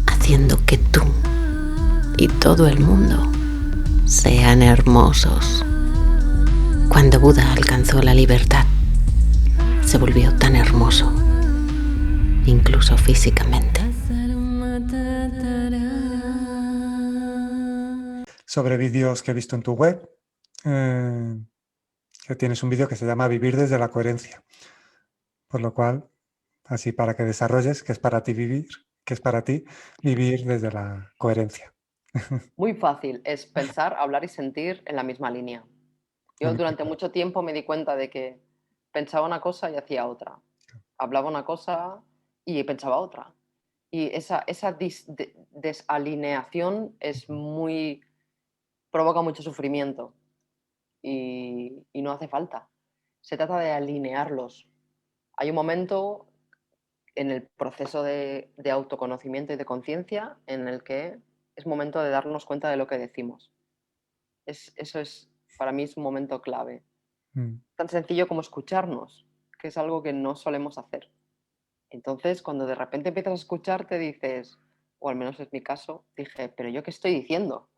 haciendo que tú y todo el mundo sean hermosos. Cuando Buda alcanzó la libertad, se volvió tan hermoso, incluso físicamente.
Sobre vídeos que he visto en tu web, que tienes un vídeo que se llama Vivir desde la coherencia, por lo cual, así para que desarrolles qué es para ti vivir, qué es para ti vivir desde la coherencia.
Muy fácil, es pensar, hablar y sentir en la misma línea. Yo durante
Unifica.
mucho tiempo me di cuenta de que pensaba una cosa y hacía otra. Hablaba una cosa y pensaba otra. Y esa desalineación es provoca mucho sufrimiento y no hace falta. Se trata de alinearlos. Hay un momento en el proceso de autoconocimiento y de conciencia en el que es momento de darnos cuenta de lo que decimos. Eso es, para mí, es un momento clave.
Mm.
Tan sencillo como escucharnos, que es algo que no solemos hacer. Entonces, cuando de repente empiezas a escuchar, te dices, o al menos es mi caso, dije, pero ¿yo qué estoy diciendo?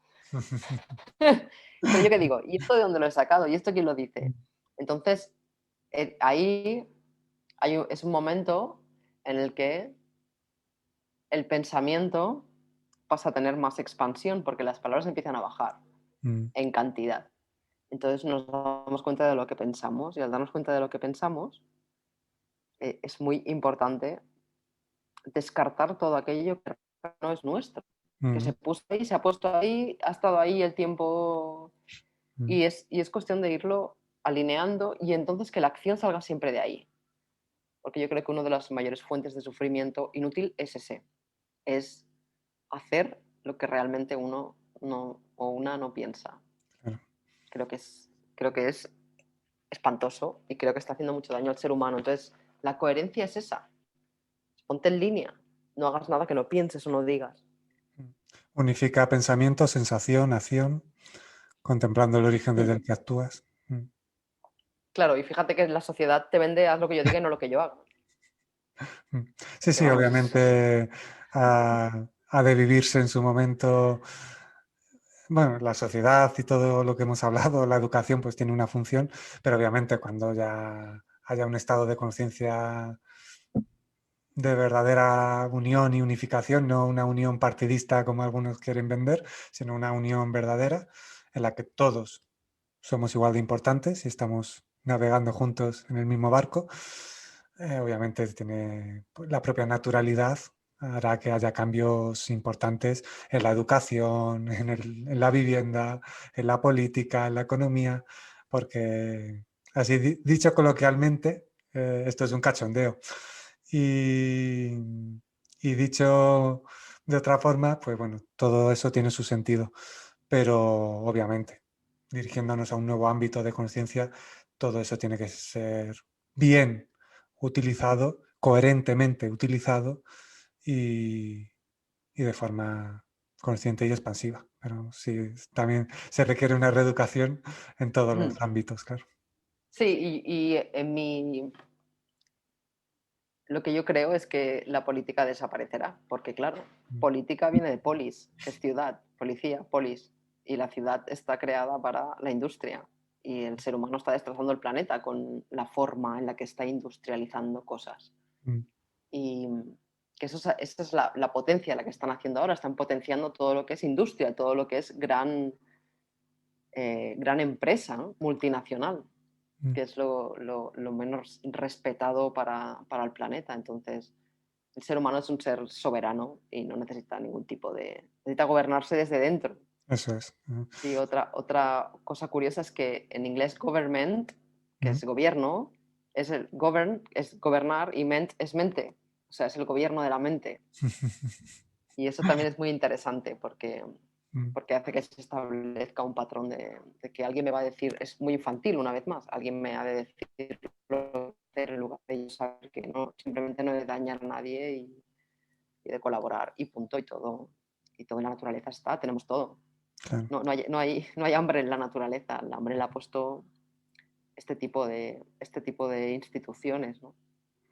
¿Pero yo qué digo? ¿Y esto de dónde lo he sacado? ¿Y esto quién lo dice? Entonces, ahí es un momento en el que el pensamiento pasa a tener más expansión porque las palabras empiezan a bajar
Mm.
en cantidad. Entonces nos damos cuenta de lo que pensamos y al darnos cuenta de lo que pensamos es muy importante descartar todo aquello que no es nuestro, que
Mm.
se puso ahí, se ha puesto ahí, ha estado ahí el tiempo
Mm.
y es cuestión de irlo alineando y entonces que la acción salga siempre de ahí. Porque yo creo que una de las mayores fuentes de sufrimiento inútil es hacer lo que realmente uno no, o una no piensa.
Claro.
Creo que es espantoso y creo que está haciendo mucho daño al ser humano. Entonces, la coherencia es esa. Ponte en línea. No hagas nada que no pienses o no digas.
Unifica pensamiento, sensación, acción, contemplando el origen desde
Mm.
el que actúas. Mm.
Claro, y fíjate que la sociedad te vende haz lo que yo diga y no lo que yo haga.
Mm. Sí,
Que
sí,
vamos,
obviamente ha de vivirse en su momento. Bueno, la sociedad y todo lo que hemos hablado, la educación, pues tiene una función, pero obviamente cuando ya haya un estado de conciencia de verdadera unión y unificación, no una unión partidista como algunos quieren vender, sino una unión verdadera en la que todos somos igual de importantes y estamos navegando juntos en el mismo barco. Obviamente tiene pues, la propia naturalidad hará que haya cambios importantes en la educación, en la vivienda, en la política, en la economía, porque así dicho coloquialmente, esto es un cachondeo. Y, y dicho de otra forma, pues bueno, todo eso tiene su sentido, pero obviamente, dirigiéndonos a un nuevo ámbito de conciencia, todo eso tiene que ser bien utilizado, coherentemente utilizado y de forma consciente y expansiva. Pero sí, también se requiere una reeducación en todos los ámbitos, claro.
Sí, y lo que yo creo es que la política desaparecerá, porque claro, política viene de polis, que es ciudad, policía, polis, y la ciudad está creada para la industria, y el ser humano está destrozando el planeta con la forma en la que está industrializando cosas.
Mm,
Y que esa es la potencia la que están haciendo ahora, están potenciando todo lo que es industria, todo lo que es gran empresa, ¿no? Multinacional,
mm.
que es lo menos respetado para el planeta. Entonces, el ser humano es un ser soberano y no necesita ningún tipo de... Necesita gobernarse desde dentro.
Eso es.
Y otra cosa curiosa es que en inglés government, que es gobierno, es el govern, es gobernar, y ment es mente. O sea, es el gobierno de la mente. Y eso también es muy interesante porque hace que se establezca un patrón de que alguien me va a decir, es muy infantil una vez más, alguien me ha de decir lo que hacer en lugar de yo saber que no, simplemente no he de dañar a nadie y de colaborar y punto, y todo en la naturaleza está, tenemos todo.
Claro.
No hay hambre en la naturaleza, el hambre le ha puesto este tipo de instituciones, ¿no?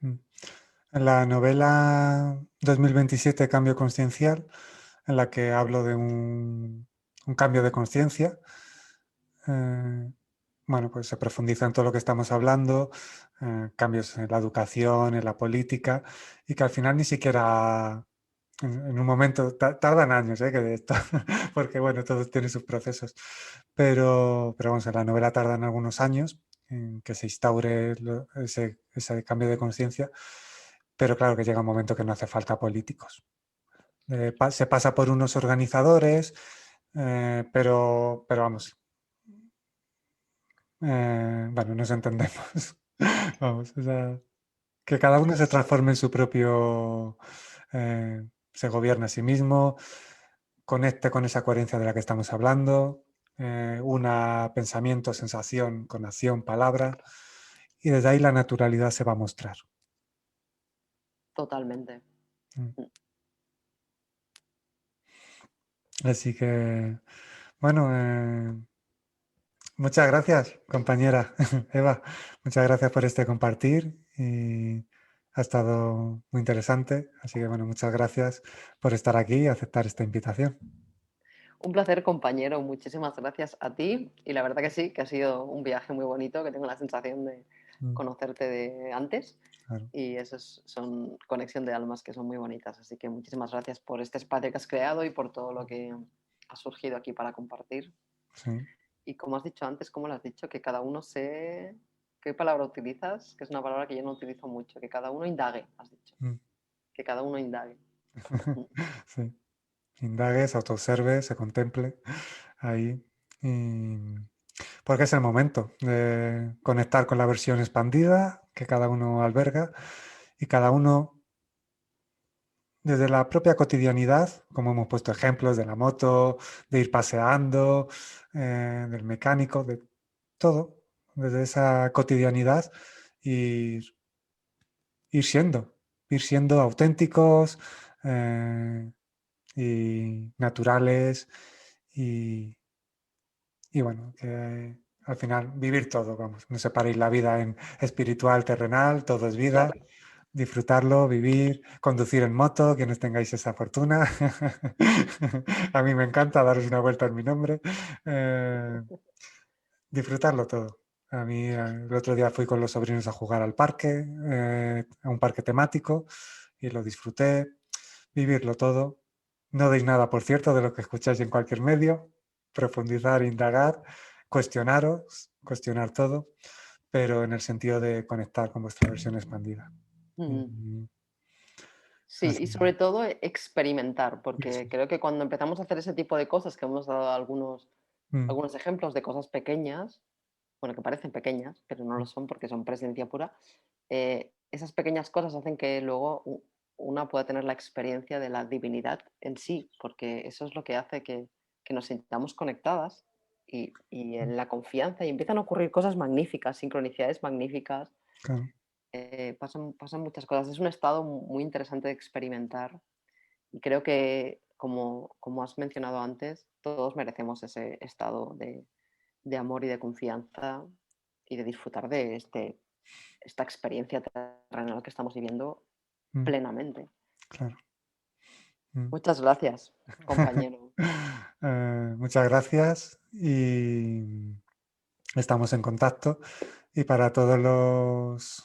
En la novela 2027, Cambio Consciencial, en la que hablo de un cambio de conciencia, bueno, pues se profundiza en todo lo que estamos hablando, cambios en la educación, en la política, y que al final ni siquiera en un momento, tardan años, que de esto, porque bueno, todo tiene sus procesos, pero vamos, en la novela tardan algunos años en que se instaure ese cambio de conciencia, pero claro que llega un momento que no hace falta políticos. Se pasa por unos organizadores, pero vamos, bueno, nos entendemos. Vamos, o sea, que cada uno se transforme en su propio, se gobierne a sí mismo, conecte con esa coherencia de la que estamos hablando, una pensamiento, sensación con acción, palabra, y desde ahí la naturalidad se va a mostrar.
Totalmente.
Así que, bueno, muchas gracias, compañera Eva. Muchas gracias por este compartir y ha estado muy interesante. Así que, bueno, muchas gracias por estar aquí y aceptar esta invitación.
Un placer, compañero. Muchísimas gracias a ti. Y la verdad que sí, que ha sido un viaje muy bonito, que tengo la sensación de conocerte de antes.
Claro.
Y eso son conexión de almas que son muy bonitas. Así que muchísimas gracias por este espacio que has creado y por todo lo que ha surgido aquí para compartir.
Sí.
Y como has dicho antes, como lo has dicho, que cada uno sé qué palabra utilizas, que es una palabra que yo no utilizo mucho, que cada uno indague, has dicho. Que cada uno indague.
Sí. Indague, se autoobserve, se contemple ahí. Porque es el momento de conectar con la versión expandida que cada uno alberga y cada uno desde la propia cotidianidad, como hemos puesto ejemplos de la moto, de ir paseando, del mecánico, de todo, desde esa cotidianidad ir siendo auténticos y naturales y bueno, que al final vivir todo, vamos, no separéis la vida en espiritual, terrenal, todo es vida.
Claro.
Disfrutarlo, vivir, conducir en moto, quienes tengáis esa fortuna. A mí me encanta daros una vuelta en mi nombre. Disfrutarlo todo. A mí el otro día fui con los sobrinos a jugar al parque, a un parque temático, y lo disfruté. Vivirlo todo. No deis nada, por cierto, de lo que escucháis en cualquier medio. Profundizar, indagar, cuestionaros, cuestionar todo, pero en el sentido de conectar con vuestra versión expandida.
Sí, y
Así
sobre
que,
todo experimentar,
eso.
porque creo que cuando empezamos a hacer ese tipo de cosas, que hemos dado
Mm,
algunos ejemplos de cosas pequeñas, bueno, que parecen pequeñas, pero no lo
mm,
son porque son presencia pura, esas pequeñas cosas hacen que luego una pueda tener la experiencia de la divinidad en sí, porque eso es lo que hace que nos sintamos conectadas y
mm,
en la confianza y empiezan a ocurrir cosas magníficas, sincronicidades magníficas,
claro.
pasan muchas cosas. Es un estado muy interesante de experimentar y creo que, como has mencionado antes, todos merecemos ese estado de amor y de confianza y de disfrutar de esta experiencia terrenal que estamos viviendo
Mm,
plenamente.
claro. Mm.
Muchas gracias, compañero.
Muchas gracias y estamos en contacto. Y para todos los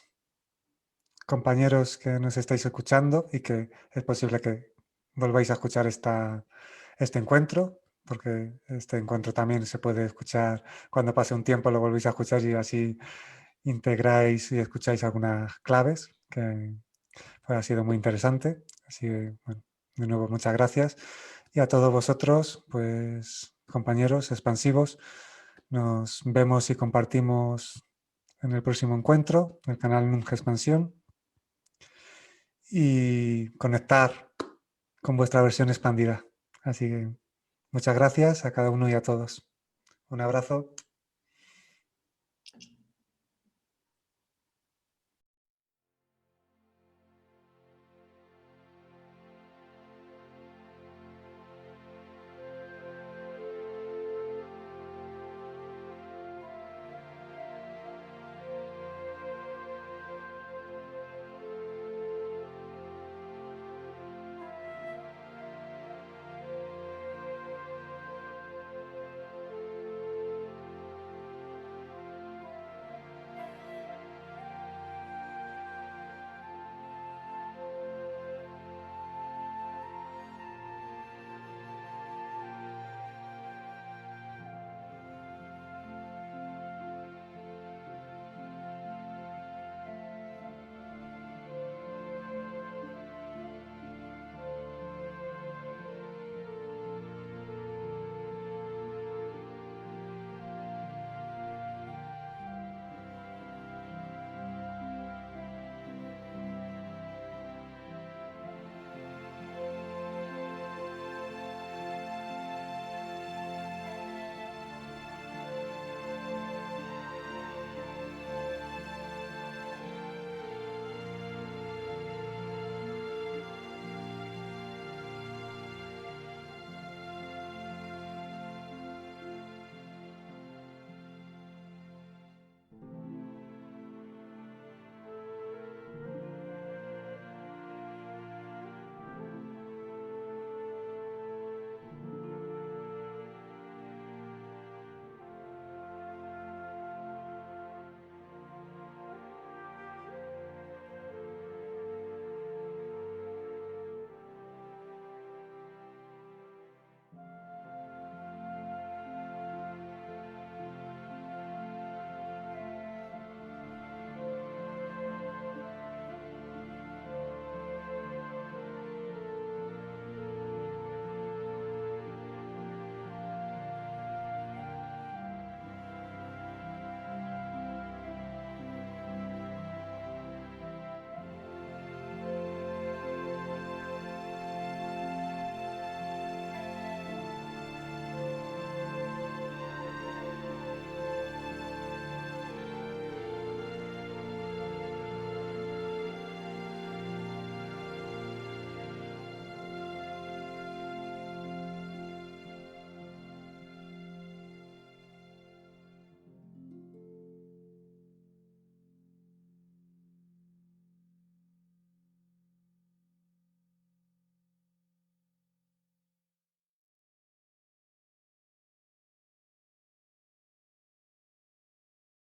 compañeros que nos estáis escuchando y que es posible que volváis a escuchar este encuentro, porque este encuentro también se puede escuchar cuando pase un tiempo, lo volvéis a escuchar y así integráis y escucháis algunas claves, que pues, ha sido muy interesante. Así que, bueno, de nuevo, muchas gracias. Y a todos vosotros, pues compañeros expansivos, nos vemos y compartimos en el próximo encuentro del canal Nunca Expansión y conectar con vuestra versión expandida. Así que muchas gracias a cada uno y a todos. Un abrazo.